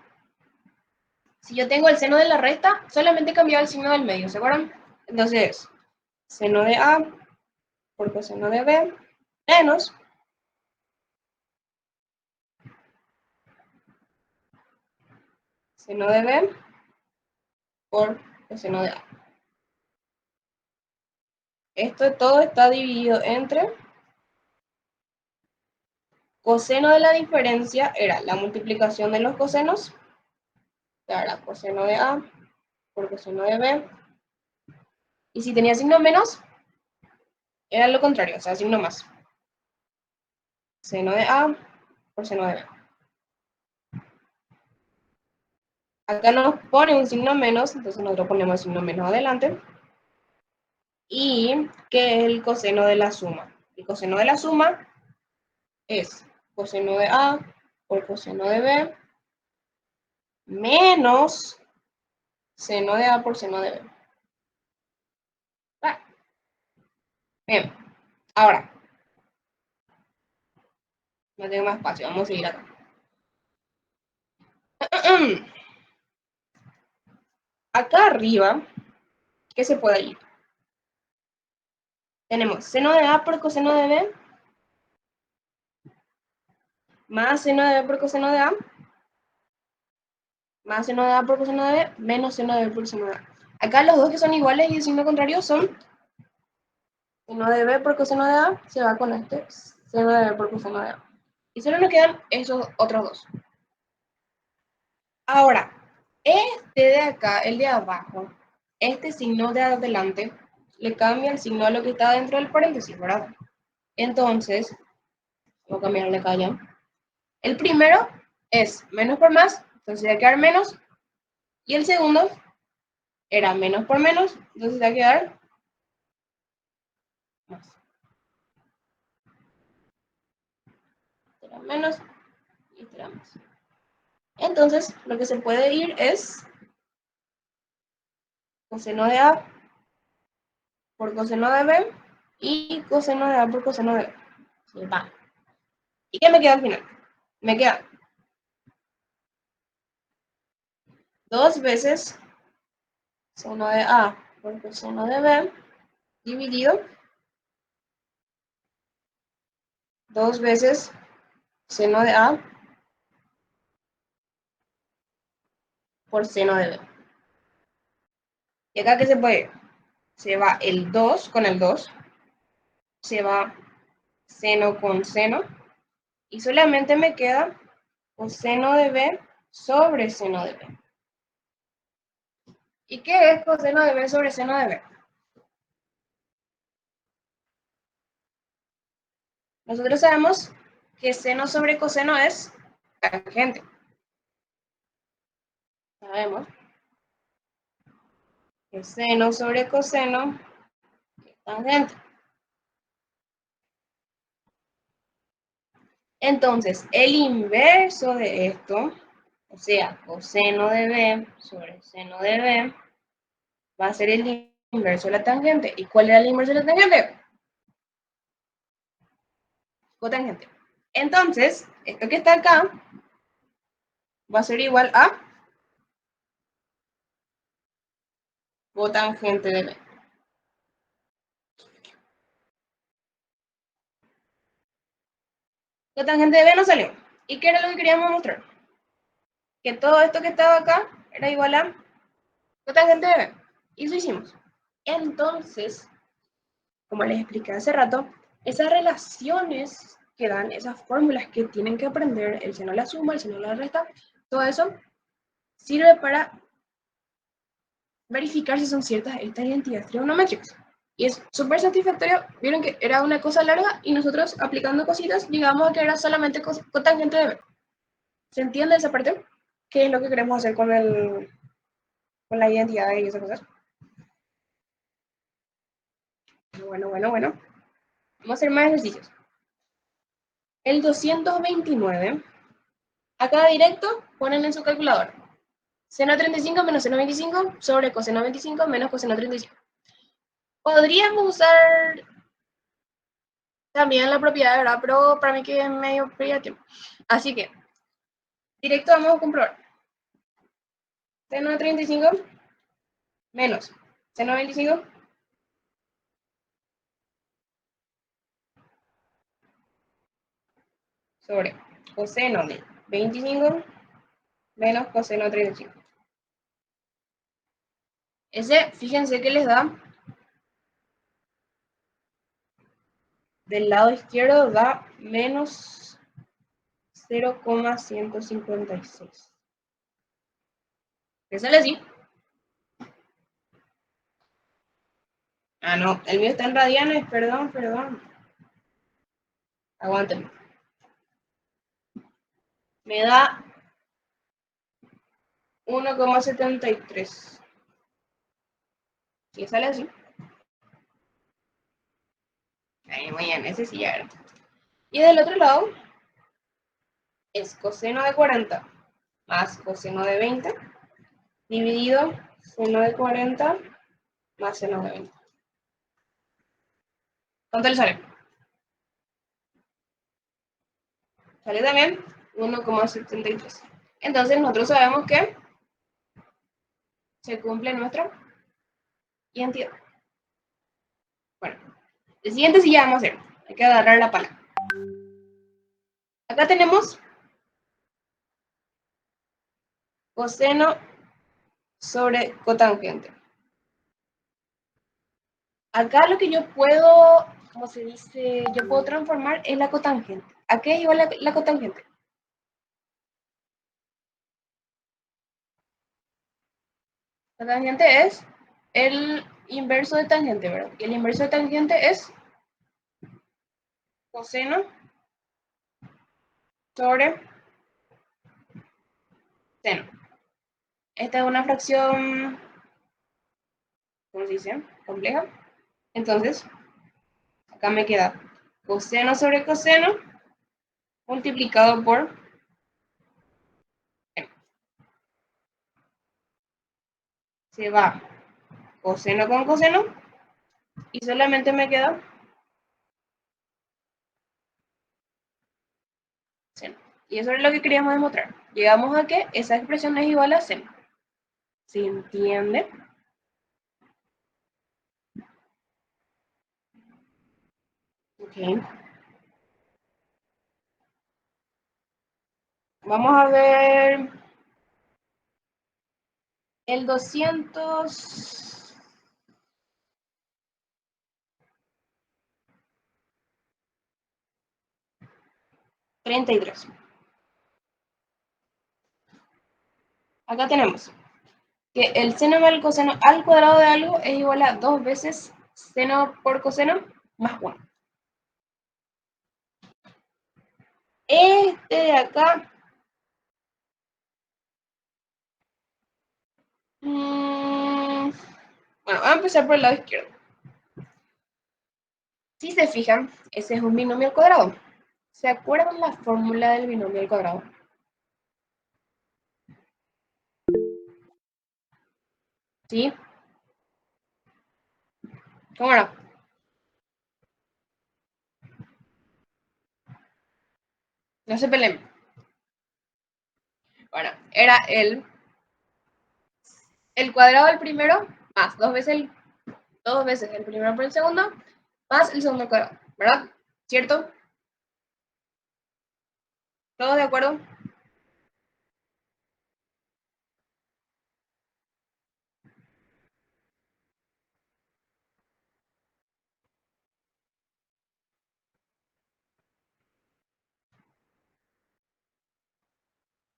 si yo tengo el seno de la resta, solamente he cambiado el signo del medio, ¿se acuerdan? Entonces, seno de A por coseno de B menos seno de B por coseno de A. Esto todo está dividido entre coseno de la diferencia, era la multiplicación de los cosenos, era coseno de A por coseno de B. Y si tenía signo menos, era lo contrario, o sea, signo más. Seno de A por seno de B. Acá nos pone un signo menos, entonces nosotros ponemos el signo menos adelante. Y que es el coseno de la suma. El coseno de la suma es coseno de A por coseno de B menos seno de A por seno de B. Bien, ahora, no tengo más espacio, vamos a seguir acá. Acá arriba, ¿qué se puede ir? Tenemos seno de A por coseno de B más seno de B por coseno de A más seno de A por coseno de B menos seno de B por coseno de A. Acá los dos que son iguales y el signo contrario son seno de B por coseno de A se va con este seno de B por coseno de A. Y solo nos quedan esos otros dos. Ahora, este de acá, el de abajo, este signo de adelante, le cambia el signo a lo que está dentro del paréntesis, ¿verdad? Entonces, voy a cambiarle acá ya. El primero es menos por más, entonces va a quedar menos. Y el segundo era menos por menos, entonces va a quedar más. Será menos y será más. Entonces, lo que se puede ir es coseno de A por coseno de B y coseno de A por coseno de B. Sí, va. ¿Y qué me queda al final? Me queda 2 veces seno de A por coseno de B dividido 2 veces seno de A por seno de B. ¿Y acá qué se puede ir? Se va el 2 con el 2, se va seno con seno, y solamente me queda coseno de B sobre seno de B. ¿Y qué es coseno de B sobre seno de B? Nosotros sabemos que seno sobre coseno es tangente. Sabemos que seno sobre coseno es tangente. Entonces, el inverso de esto, o sea, coseno de b sobre seno de b, va a ser el inverso de la tangente. ¿Y cuál era el inverso de la tangente? Cotangente. Entonces, esto que está acá va a ser igual a cotangente de b. Cotangente de b no salió. ¿Y qué era lo que queríamos mostrar? Que todo esto que estaba acá era igual a cotangente de b. Y eso hicimos. Entonces, como les expliqué hace rato, esas relaciones que dan, esas fórmulas que tienen que aprender, el seno de la suma, el seno de la resta, todo eso sirve para verificar si son ciertas estas identidades trigonométricas. Y es súper satisfactorio. Vieron que era una cosa larga y nosotros aplicando cositas llegamos a que era solamente cotangente de b. ¿Se entiende esa parte? ¿Qué es lo que queremos hacer con la identidad y esas cosas? Bueno. Vamos a hacer más ejercicios. El 229, acá directo ponen en su calculadora seno 35 menos seno 25 sobre coseno 25 menos coseno 35. Podríamos usar también la propiedad, ¿verdad? Pero para mí que es medio pérdida tiempo. Así que, directo vamos a comprobar. Seno de 35 menos seno de 25 sobre coseno de 25 menos coseno de 35. Ese, fíjense que les da, del lado izquierdo da menos 0,156. ¿Qué sale así? Ah, no, el mío está en radianes, perdón. Aguántenme. Me da 1,73. ¿Qué sale así? Ahí, muy bien, ese sí ya era. Y del otro lado es coseno de 40 más coseno de 20 dividido seno de 40 más seno de 20. ¿Cuánto le sale? Sale también 1,73. Entonces nosotros sabemos que se cumple nuestra identidad. Bueno, el siguiente sí ya vamos a hacer. Hay que agarrar la pala. Acá tenemos coseno sobre cotangente. Acá lo que yo puedo, ¿cómo se dice? Yo puedo transformar en la cotangente. ¿A qué es igual la cotangente? La tangente es el inverso de tangente, ¿verdad? Y el inverso de tangente es coseno sobre seno. Esta es una fracción, ¿cómo se dice? Compleja. Entonces, acá me queda coseno sobre coseno multiplicado por seno. Se va coseno con coseno y solamente me queda seno. Y eso es lo que queríamos demostrar. Llegamos a que esa expresión es igual a seno. ¿Se entiende? Ok. Vamos a ver el 233. Acá tenemos que el seno más el coseno al cuadrado de algo es igual a 2 veces seno por coseno más 1. Este de acá. Bueno, vamos a empezar por el lado izquierdo. Si se fijan, ese es un binomio al cuadrado. ¿Se acuerdan la fórmula del binomio al cuadrado? ¿Sí? ¿Cómo era? No se peleen. Bueno, era el cuadrado del primero más dos veces el primero por el segundo más el segundo al cuadrado, ¿verdad? ¿Cierto? ¿Todos de acuerdo?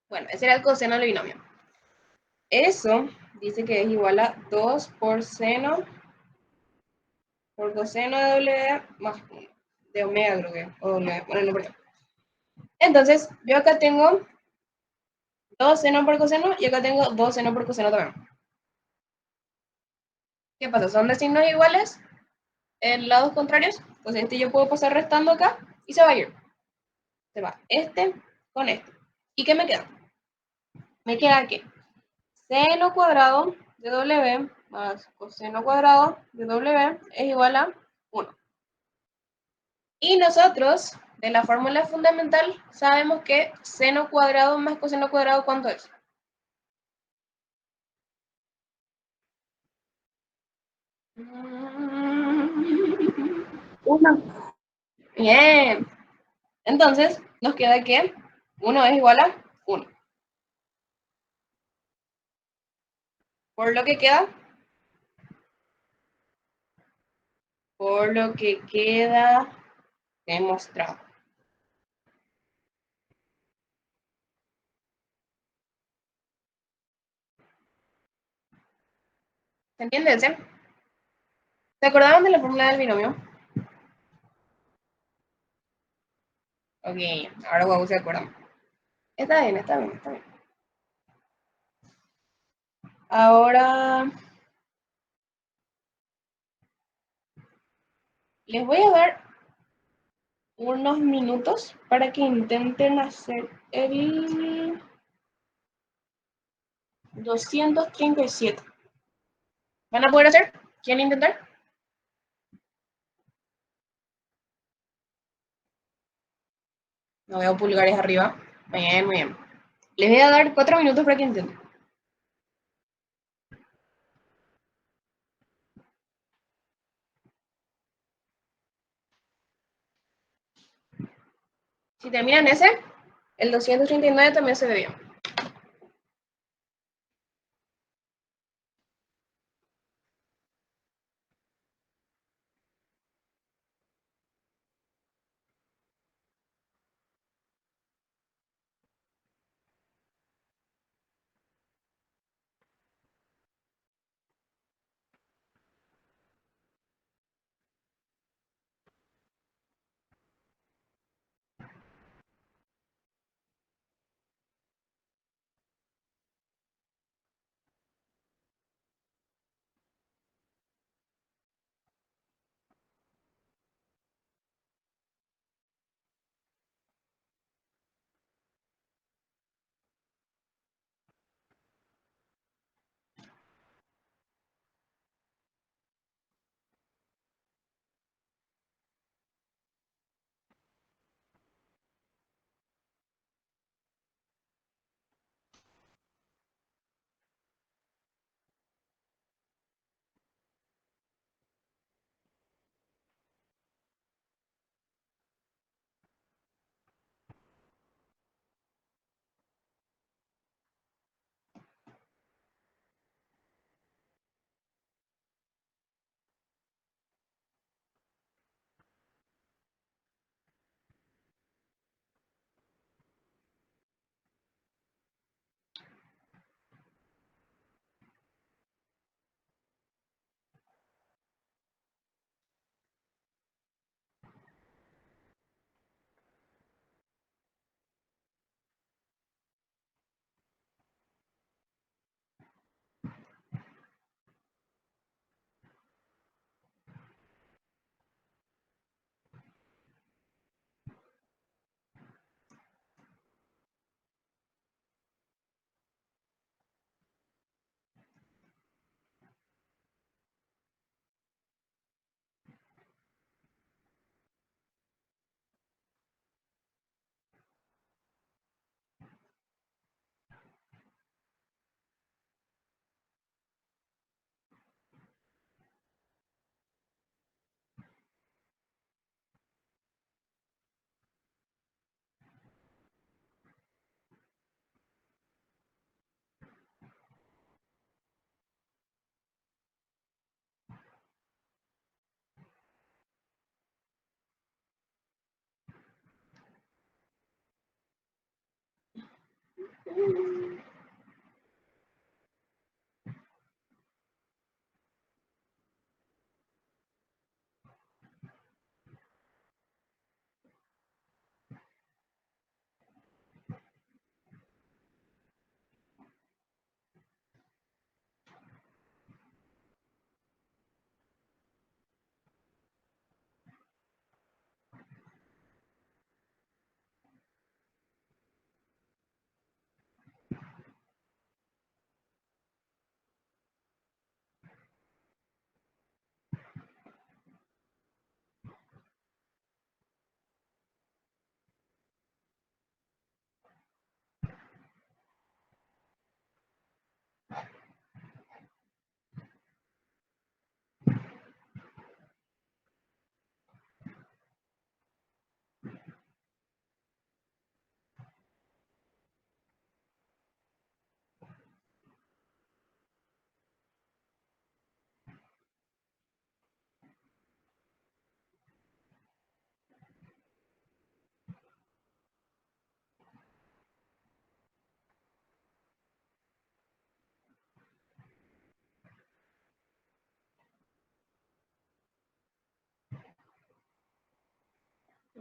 Bueno, ese era el coseno del binomio. Eso dice que es igual a 2 por seno por coseno de W más 1. De omega creo que, o W, bueno, no importa. Entonces, yo acá tengo 2 seno por coseno y acá tengo 2 seno por coseno también. ¿Qué pasa? Son de signos iguales en lados contrarios. Pues este yo puedo pasar restando acá y se va a ir. Se va este con este. ¿Y qué me queda? Me queda que seno cuadrado de W más coseno cuadrado de W es igual a 1. Y nosotros, de la fórmula fundamental, sabemos que seno cuadrado más coseno cuadrado, ¿cuánto es? 1. Bien. Entonces, nos queda que 1 es igual a 1. Por lo que queda demostrado. ¿Se entiende ese? ¿Se acordaron de la fórmula del binomio? Ok, ahora vamos a acordar. Está bien, está bien, está bien. Ahora les voy a dar unos minutos para que intenten hacer el 237. ¿Van a poder hacer? ¿Quieren intentar? No veo pulgares arriba. Muy bien, muy bien. Les voy a dar 4 minutos para que intenten. Si terminan ese, el 239 también se ve bien.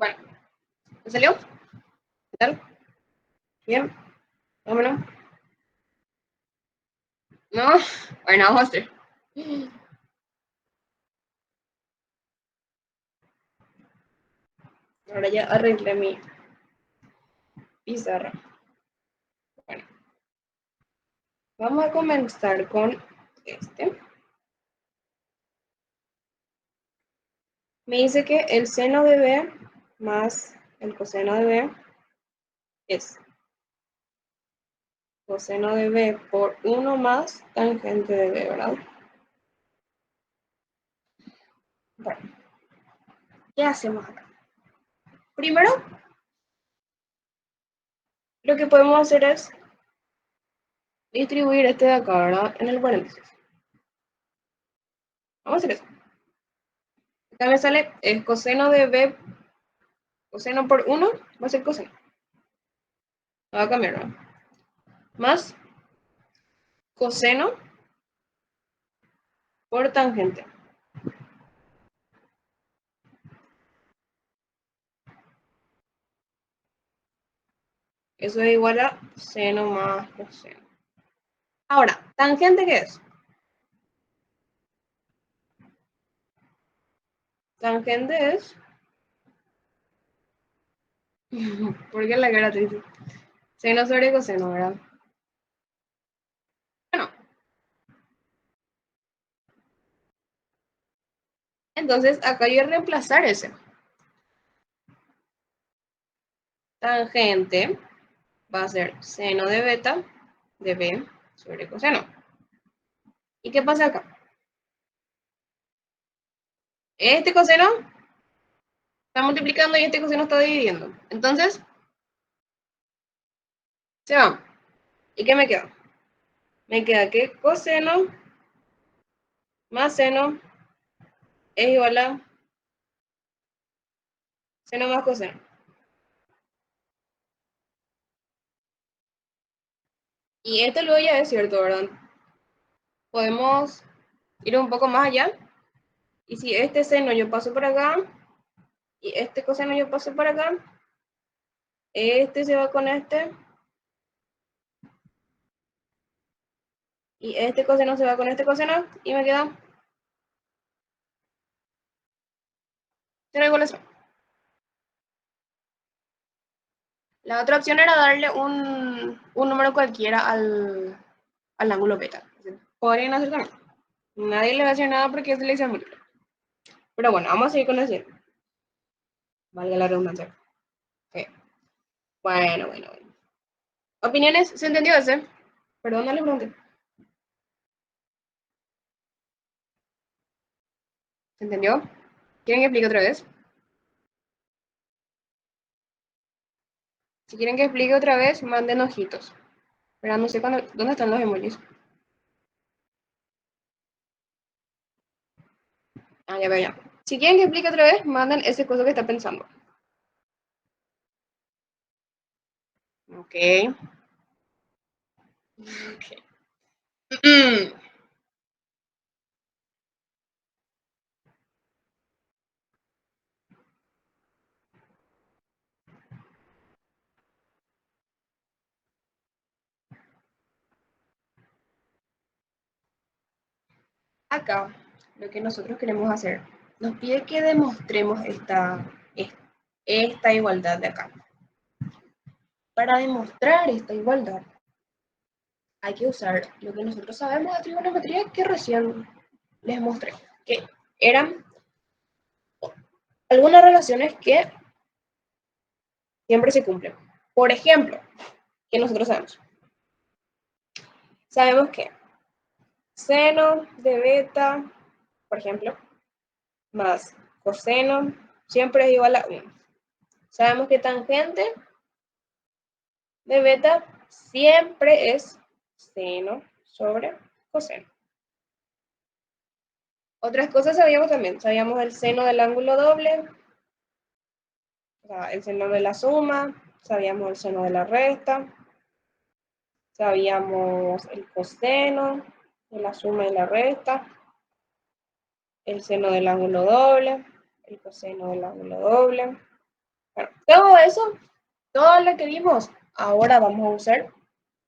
Bueno, ¿me salió? ¿Qué tal? ¿Bien? ¿Más o menos? ¿No? Bueno, vamos a hacer. Ahora ya arreglé mi pizarra. Bueno, vamos a comenzar con este. Me dice que el seno de B más el coseno de B es coseno de B por 1 más tangente de B, ¿verdad? Bueno, ¿qué hacemos acá? Primero, lo que podemos hacer es distribuir este de acá, ¿verdad? En el paréntesis. Vamos a hacer eso. Acá me sale es coseno de B, coseno por 1 va a ser coseno. Va a cambiar, ¿no? Más coseno por tangente. Eso es igual a seno más coseno. Ahora, ¿tangente qué es? Tangente es... ¿Por qué la cara triste? Seno sobre coseno, ¿verdad? Bueno, entonces acá yo voy a reemplazar ese. Tangente va a ser seno de beta de B sobre coseno. ¿Y qué pasa acá? Este coseno está multiplicando y este coseno está dividiendo. Entonces, se va. ¿Y qué me queda? Me queda que coseno más seno es igual a seno más coseno. Y esto luego ya es cierto, ¿verdad? Podemos ir un poco más allá. Y si este seno yo paso por acá, y este coseno yo paso por acá, este se va con este, y este coseno se va con este coseno, y me queda seno igual a cero. La otra opción era darle un número cualquiera al ángulo beta. Podrían hacer también. Nadie le va a decir nada porque es selección múltiple. Pero bueno, vamos a seguir con la siguiente. Valga la redundancia. Okay. Bueno. ¿Opiniones? ¿Se entendió ese? Perdón, no le pregunté. ¿Se entendió? ¿Quieren que explique otra vez? Si quieren que explique otra vez, manden ojitos. Pero no sé dónde están los emojis. Ah, ya veo ya. Si quieren que explique otra vez, manden ese coso que está pensando. Ok. Ok. Acá, lo que nosotros queremos hacer, nos pide que demostremos esta igualdad de acá. Para demostrar esta igualdad, hay que usar lo que nosotros sabemos de trigonometría que recién les mostré, que eran algunas relaciones que siempre se cumplen. Por ejemplo, que nosotros sabemos que seno de beta, por ejemplo, más coseno siempre es igual a 1. Sabemos que tangente de beta siempre es seno sobre coseno. Otras cosas sabíamos también. Sabíamos el seno del ángulo doble, o sea, el seno de la suma, sabíamos el seno de la resta, sabíamos el coseno de la suma y la resta, el seno del ángulo doble, el coseno del ángulo doble. Bueno, todo eso, todo lo que vimos, ahora vamos a usar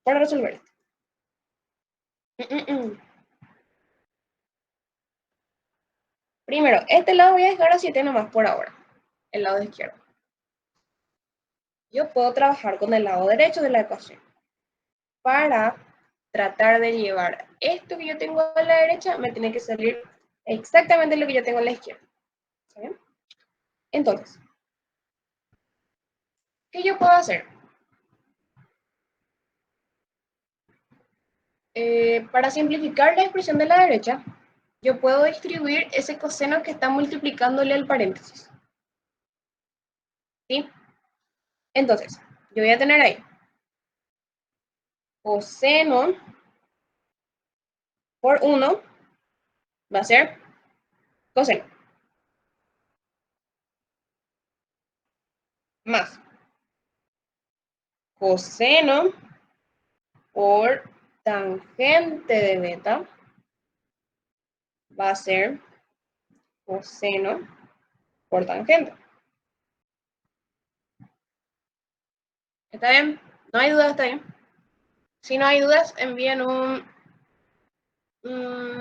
para resolver esto. Primero, este lado voy a dejar a 7 nomás por ahora, el lado izquierdo. Yo puedo trabajar con el lado derecho de la ecuación para tratar de llevar esto que yo tengo a la derecha, me tiene que salir exactamente lo que yo tengo a la izquierda. ¿Está bien? Entonces, ¿qué yo puedo hacer? Para simplificar la expresión de la derecha, yo puedo distribuir ese coseno que está multiplicándole al paréntesis. ¿Sí? Entonces, yo voy a tener ahí coseno por 1 va a ser coseno. Más coseno por tangente de beta va a ser coseno por tangente. ¿Está bien? No hay dudas, está bien. Si no hay dudas, envíen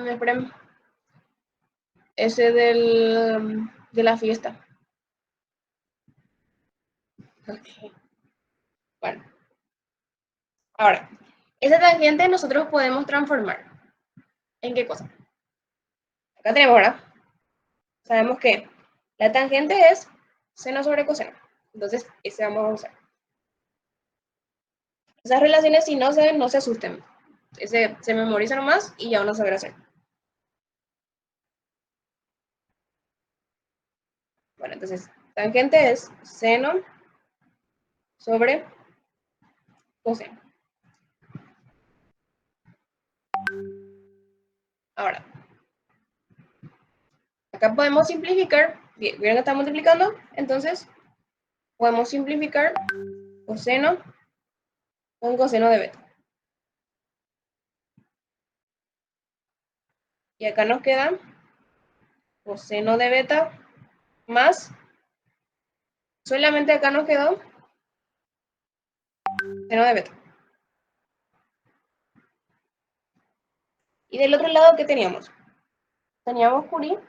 esperen, ese de la fiesta. Okay. Bueno. Ahora, esa tangente nosotros podemos transformar. ¿En qué cosa? Acá tenemos, ¿verdad? Sabemos que la tangente es seno sobre coseno. Entonces, ese vamos a usar. Esas relaciones, si no saben, no se asusten. Se memoriza nomás y ya van a saber hacer. Bueno, entonces, tangente es seno sobre coseno. Ahora, acá podemos simplificar. ¿Vieron que está multiplicando? Entonces, podemos simplificar coseno con coseno de beta. Y acá nos queda coseno de beta más, solamente acá nos quedó seno de beta. Y del otro lado, ¿qué teníamos? Teníamos Curie,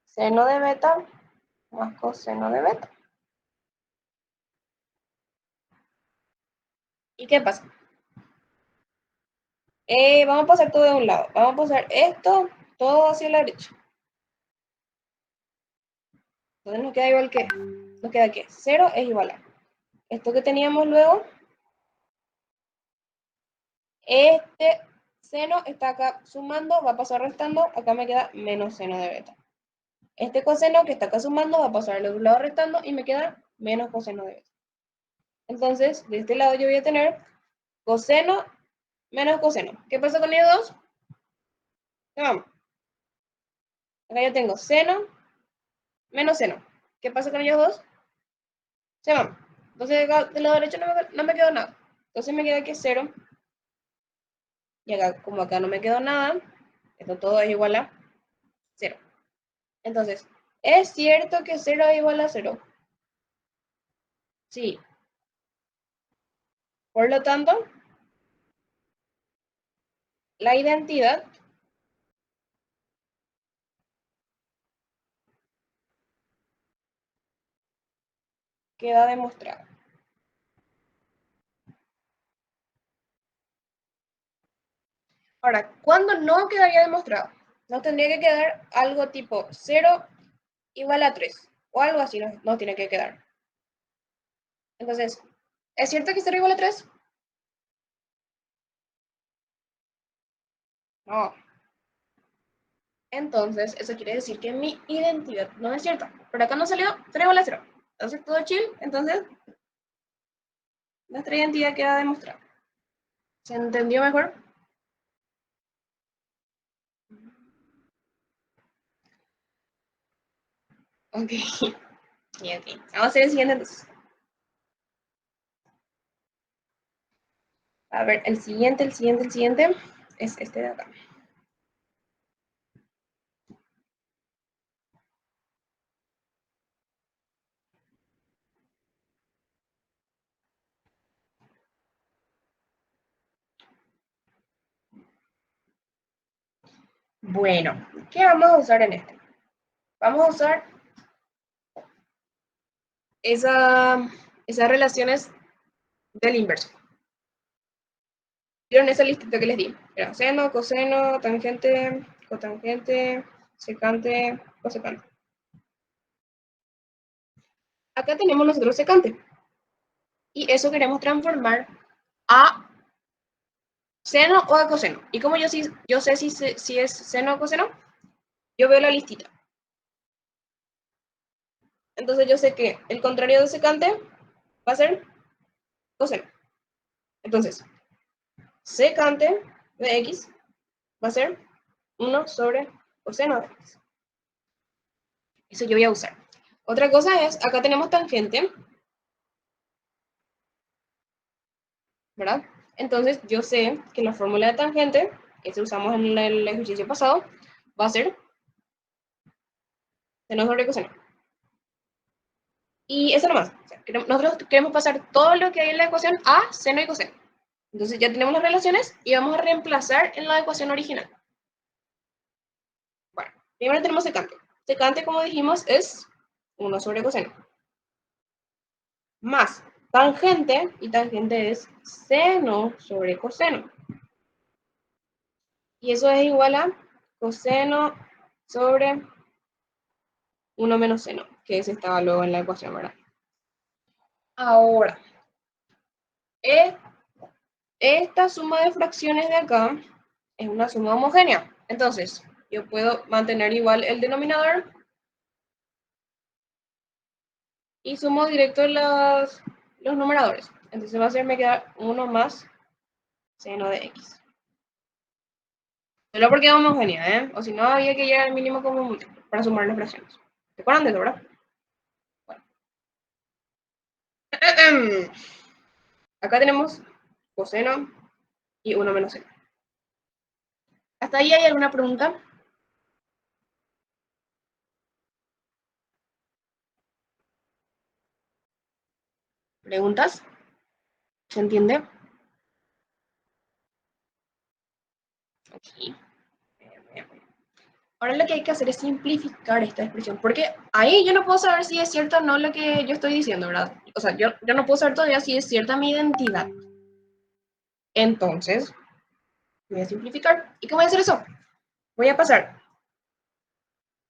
seno de beta más coseno de beta. ¿Y qué pasa? Vamos a pasar todo de un lado. Vamos a pasar esto todo hacia la derecha. Entonces nos queda igual que, nos queda que 0 es igual a esto que teníamos luego. Este seno está acá sumando, va a pasar restando, acá me queda menos seno de beta. Este coseno que está acá sumando va a pasar al otro lado restando y me queda menos coseno de beta. Entonces, de este lado yo voy a tener coseno menos coseno. ¿Qué pasa con ellos dos? Vamos. Acá yo tengo seno menos seno. ¿Qué pasa con ellos dos? Se van. Entonces, del lado derecho no me quedó nada. Entonces me queda aquí 0 Y acá, como acá no me quedó nada, esto todo es igual a 0. Entonces, ¿es cierto que 0 es igual a 0? Sí. Por lo tanto, la identidad queda demostrada. Ahora, ¿cuándo no quedaría demostrado? Nos tendría que quedar algo tipo 0 igual a 3. O algo así nos tiene que quedar. Entonces, ¿es cierto que 0 igual a 3? No. Entonces, eso quiere decir que mi identidad no es cierta. Pero acá no salió 0 igual a 0. Entonces, todo chill. Entonces, nuestra identidad queda demostrada. ¿Se entendió mejor? Ok. Y ok. Vamos a hacer el siguiente entonces. A ver, el siguiente es este de acá. Bueno, ¿qué vamos a usar en este? Vamos a usar esas relaciones del inverso. ¿Vieron esa listita que les di? Era seno, coseno, tangente, cotangente, secante, cosecante. Acá tenemos nosotros secante. Y eso queremos transformar a seno o a coseno. Y como yo sé si es seno o coseno, yo veo la listita. Entonces yo sé que el contrario de secante va a ser coseno. Entonces, secante de x va a ser 1 sobre coseno de x. Eso yo voy a usar. Otra cosa es, acá tenemos tangente, ¿verdad? Entonces yo sé que la fórmula de tangente, que se usamos en el ejercicio pasado, va a ser seno sobre coseno. Y eso nomás. O sea, nosotros queremos pasar todo lo que hay en la ecuación a seno y coseno. Entonces ya tenemos las relaciones y vamos a reemplazar en la ecuación original. Bueno, primero tenemos secante. Secante, como dijimos, es 1 sobre coseno. Más tangente, y tangente es seno sobre coseno. Y eso es igual a coseno sobre 1 menos seno, que ese estaba luego en la ecuación, ¿verdad? Ahora, esta suma de fracciones de acá es una suma homogénea. Entonces, yo puedo mantener igual el denominador y sumo directo los numeradores. Entonces va a ser, me queda 1 más seno de x. Solo porque es homogénea, ¿eh? O si no, había que llegar al mínimo como múltiplo para sumar las fracciones. ¿Se acuerdan de eso, verdad? Bueno. Acá tenemos coseno y 1 menos seno. ¿Hasta ahí hay alguna pregunta? ¿Preguntas? ¿Se entiende? Aquí. Ahora lo que hay que hacer es simplificar esta expresión, porque ahí yo no puedo saber si es cierto o no lo que yo estoy diciendo, ¿verdad? O sea, yo no puedo saber todavía si es cierta mi identidad. Entonces, voy a simplificar. ¿Y cómo voy a hacer eso? Voy a pasar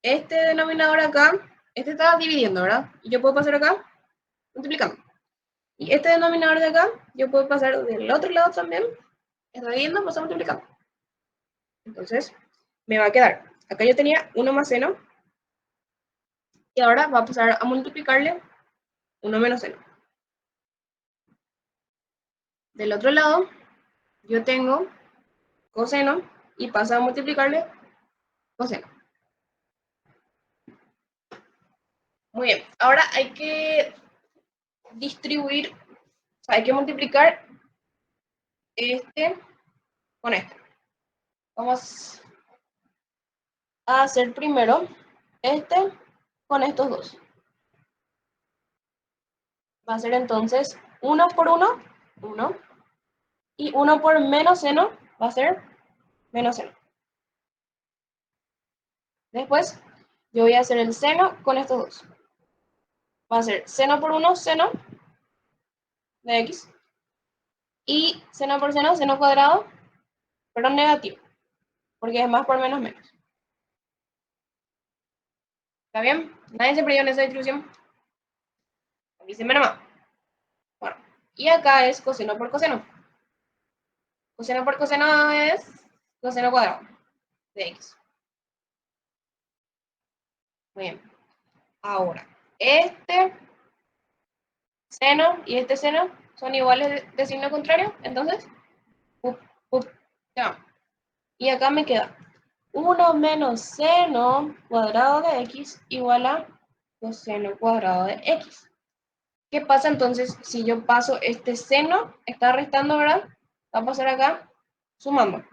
este denominador acá, este está dividiendo, ¿verdad? Y yo puedo pasar acá multiplicando. Y este denominador de acá, yo puedo pasar del otro lado también, está dividiendo, pasa multiplicando. Entonces, me va a quedar, acá yo tenía 1 más seno, y ahora va a pasar a multiplicarle 1 menos seno. Del otro lado, yo tengo coseno y pasa a multiplicarle coseno. Muy bien, ahora hay que distribuir, o sea, hay que multiplicar este con este. Vamos a hacer primero este con estos dos. Va a ser entonces 1 por 1, 1. Y 1 por menos seno va a ser menos seno. Después yo voy a hacer el seno con estos dos. Va a ser seno por 1, seno de x. Y seno por seno cuadrado, pero negativo. Porque es más por menos menos. ¿Está bien? Nadie se perdió en esa distribución. Avísenme nomás. Bueno, y acá es coseno por coseno. Coseno por coseno es coseno cuadrado de x. Muy bien. Ahora, este seno y este seno son iguales de signo contrario. Entonces, ya. Y acá me queda 1 menos seno cuadrado de x igual a coseno cuadrado de x. ¿Qué pasa entonces si yo paso este seno? Está restando, ¿verdad? Va a pasar acá sumando.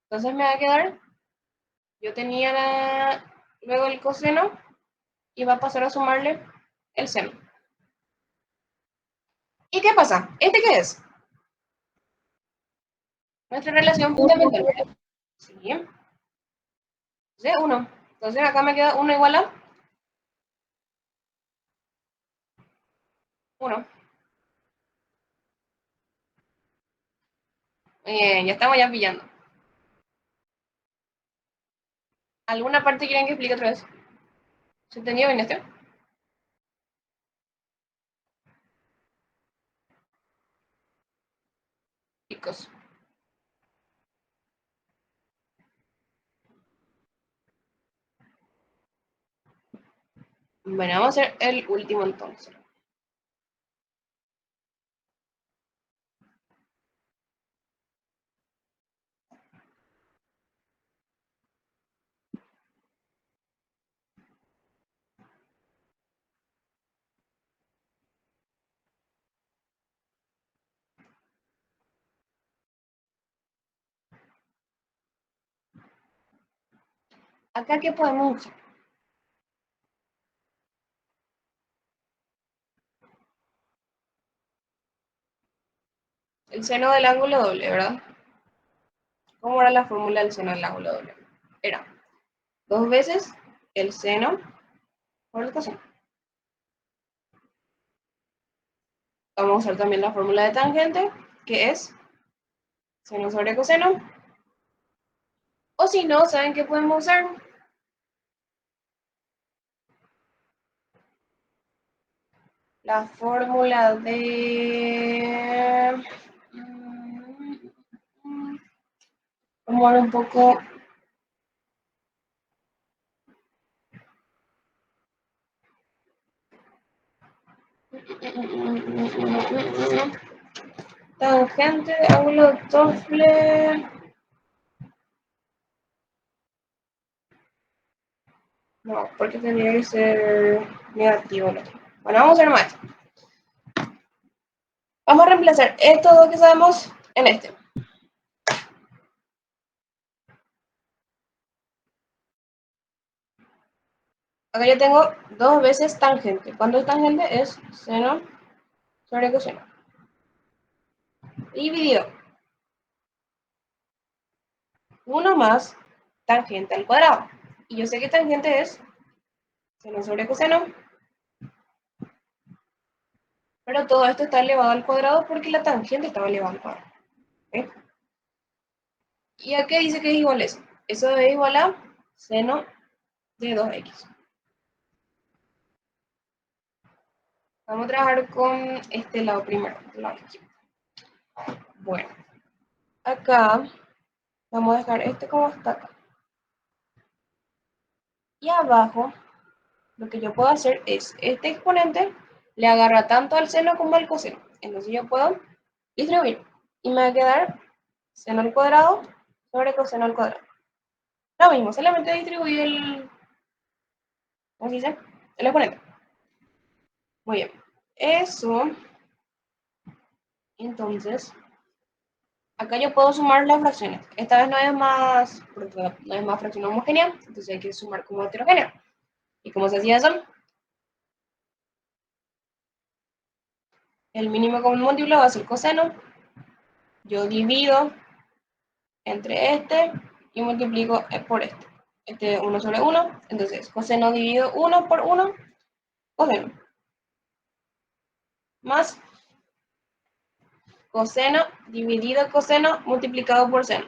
Entonces me va a quedar, yo tenía luego el coseno y va a pasar a sumarle el seno. ¿Y qué pasa? ¿Este qué es? Nuestra relación fundamental, ¿verdad? Sí. Entonces 1. Entonces acá me queda 1 igual a 1. Ya estamos ya pillando. ¿Alguna parte quieren que explique otra vez? ¿Se entendió bien esto? Chicos. Bueno, vamos a hacer el último entonces. Acá, ¿qué podemos usar? El seno del ángulo doble, ¿verdad? ¿Cómo era la fórmula del seno del ángulo doble? Era 2 veces el seno por el coseno. Vamos a usar también la fórmula de tangente, que es seno sobre coseno. O si no, ¿saben qué podemos usar? La fórmula de... Vamos a ver un poco... Tangente de ángulo doble... No, porque tendría que ser negativo el otro. Bueno, vamos a hacer más. Vamos a reemplazar estos dos que sabemos en este. Acá yo tengo 2 veces tangente. ¿Cuánto es tangente? Es seno sobre coseno. Dividido 1 más tangente al cuadrado. Y yo sé que tangente es seno sobre coseno. Pero todo esto está elevado al cuadrado porque la tangente estaba elevada al cuadrado. ¿Okay? ¿Y a qué dice que es igual eso? Eso es igual a seno de 2x. Vamos a trabajar con este lado primero, el lado izquierdo. Bueno, acá vamos a dejar este como está acá. Y abajo, lo que yo puedo hacer es, este exponente le agarra tanto al seno como al coseno. Entonces yo puedo distribuir. Y me va a quedar seno al cuadrado sobre coseno al cuadrado. Lo mismo, solamente distribuir el... ¿Cómo se dice? El exponente. Muy bien. Eso, entonces, acá yo puedo sumar las fracciones. Esta vez no es más fracción homogénea, entonces hay que sumar como heterogénea. ¿Y cómo se hacía eso? El mínimo común múltiplo va a ser coseno. Yo divido entre este y multiplico por este. Este es 1 sobre 1, entonces coseno dividido 1 por 1, coseno. Más coseno dividido coseno multiplicado por seno.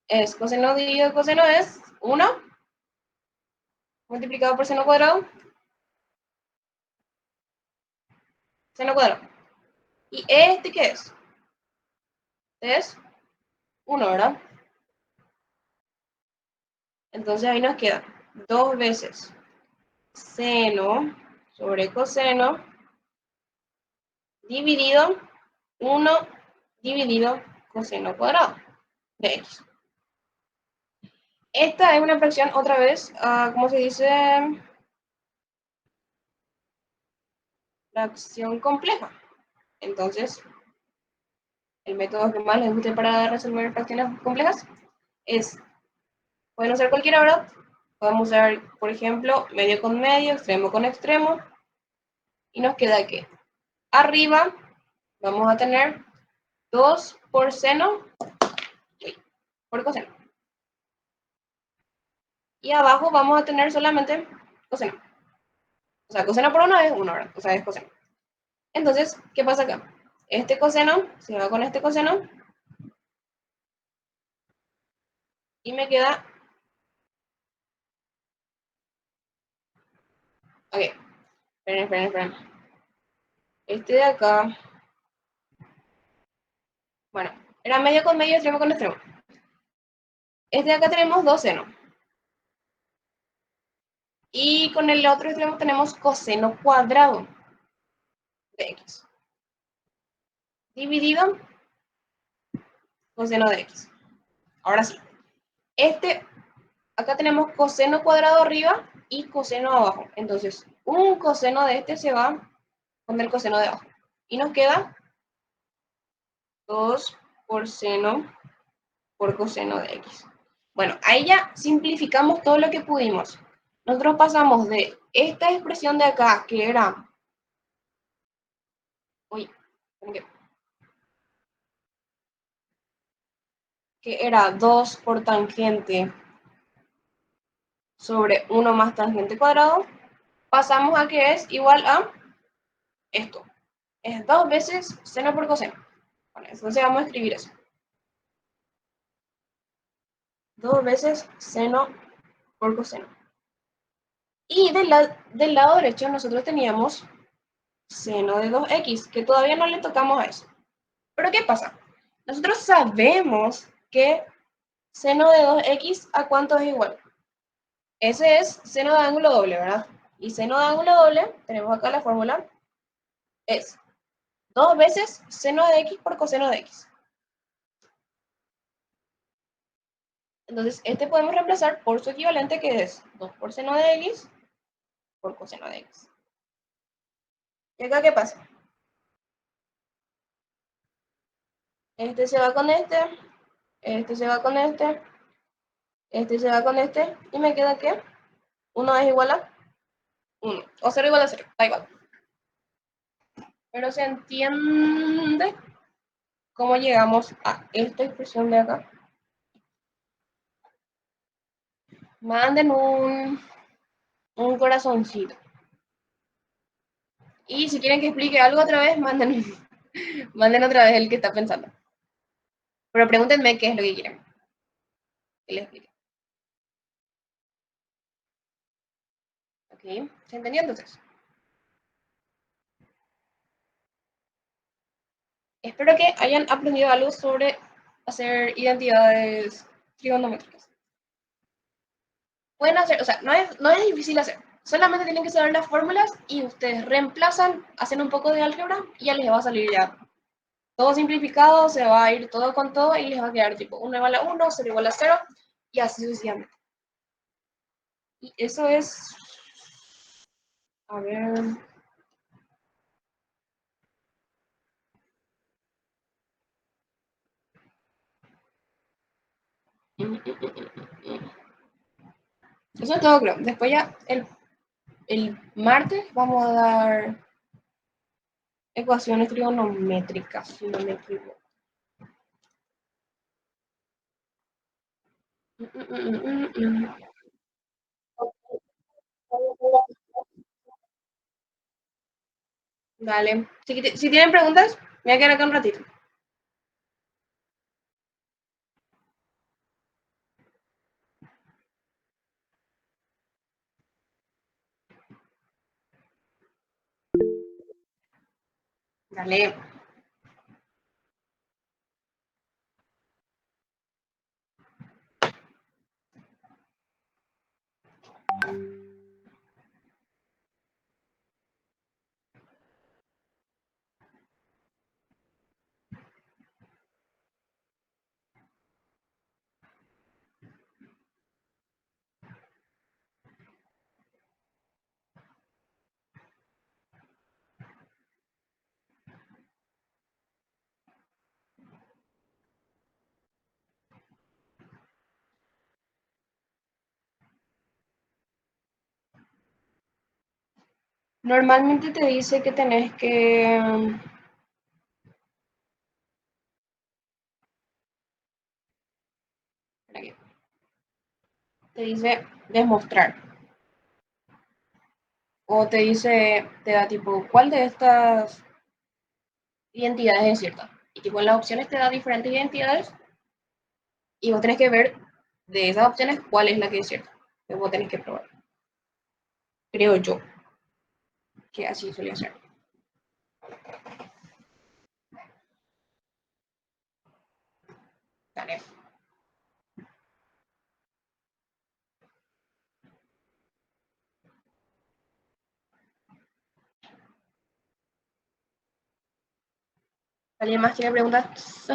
Es coseno dividido coseno es 1 multiplicado por seno cuadrado, seno cuadrado. ¿Y este qué es? Es 1, ¿verdad? Entonces ahí nos queda 2 veces seno sobre coseno dividido 1 dividido coseno cuadrado de x. Esta es una fracción, otra vez, ¿cómo se dice? Fracción compleja. Entonces, el método que más les guste para resolver fracciones complejas es, pueden usar cualquiera, ¿verdad? Podemos usar, por ejemplo, medio con medio, extremo con extremo, y nos queda que arriba vamos a tener 2 por seno por coseno. Y abajo vamos a tener solamente coseno. O sea, coseno por 1 es 1, ¿verdad? O sea, es coseno. Entonces, ¿qué pasa acá? Este coseno se va con este coseno y me queda... Ok, esperen. Este de acá... Bueno, era medio con medio, extremo con extremo. Este de acá tenemos 2 senos. Y con el otro extremo tenemos coseno cuadrado de x. Dividido coseno de x. Ahora sí. Acá tenemos coseno cuadrado arriba y coseno abajo. Entonces, un coseno de este se va con el coseno de abajo. Y nos queda 2 por seno por coseno de x. Bueno, ahí ya simplificamos todo lo que pudimos. Nosotros pasamos de esta expresión de acá, que era... Uy, que era 2 por tangente sobre 1 más tangente cuadrado, pasamos a que es igual a esto. Es 2 veces seno por coseno. Bueno, entonces vamos a escribir eso. 2 veces seno por coseno. Y del lado derecho nosotros teníamos seno de 2x, que todavía no le tocamos a eso. Pero ¿qué pasa? Nosotros sabemos que seno de 2x a cuánto es igual. Ese es seno de ángulo doble, ¿verdad? Y seno de ángulo doble, tenemos acá la fórmula, es 2 veces seno de x por coseno de x. Entonces, este podemos reemplazar por su equivalente, que es 2 por seno de x por coseno de x. ¿Y acá qué pasa? Este se va con este se va con este se va con este, y me queda que 1 es igual a 1, o 0 igual a 0, da igual. Pero se entiende cómo llegamos a esta expresión de acá. Manden un corazoncito. Y si quieren que explique algo otra vez, manden otra vez el que está pensando. Pero pregúntenme qué es lo que quieren que les explique. ¿Ok? ¿Se entendió entonces? Espero que hayan aprendido algo sobre hacer identidades trigonométricas. Pueden hacer, o sea, no es difícil hacer. Solamente tienen que saber las fórmulas y ustedes reemplazan, hacen un poco de álgebra y ya les va a salir ya todo simplificado, se va a ir todo con todo y les va a quedar tipo 1 igual a 1, 0 igual a 0 y así sucesivamente. Y eso es, a ver, Eso es todo, creo. Después ya el martes vamos a dar ecuaciones trigonométricas, si no me equivoco. Dale. Si tienen preguntas, me voy a quedar acá un ratito. Dale. Normalmente te dice que tenés que... Te dice demostrar. O te dice, te da tipo, ¿cuál de estas identidades es cierta? Y tipo en las opciones te da diferentes identidades y vos tenés que ver de esas opciones cuál es la que es cierta. Que vos tenés que probar. Creo yo que así solía ser. Dale. ¿Alguien más tiene preguntas?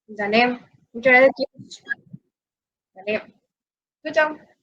Dale. Muchas gracias, chicos. Dale. Chao, chao.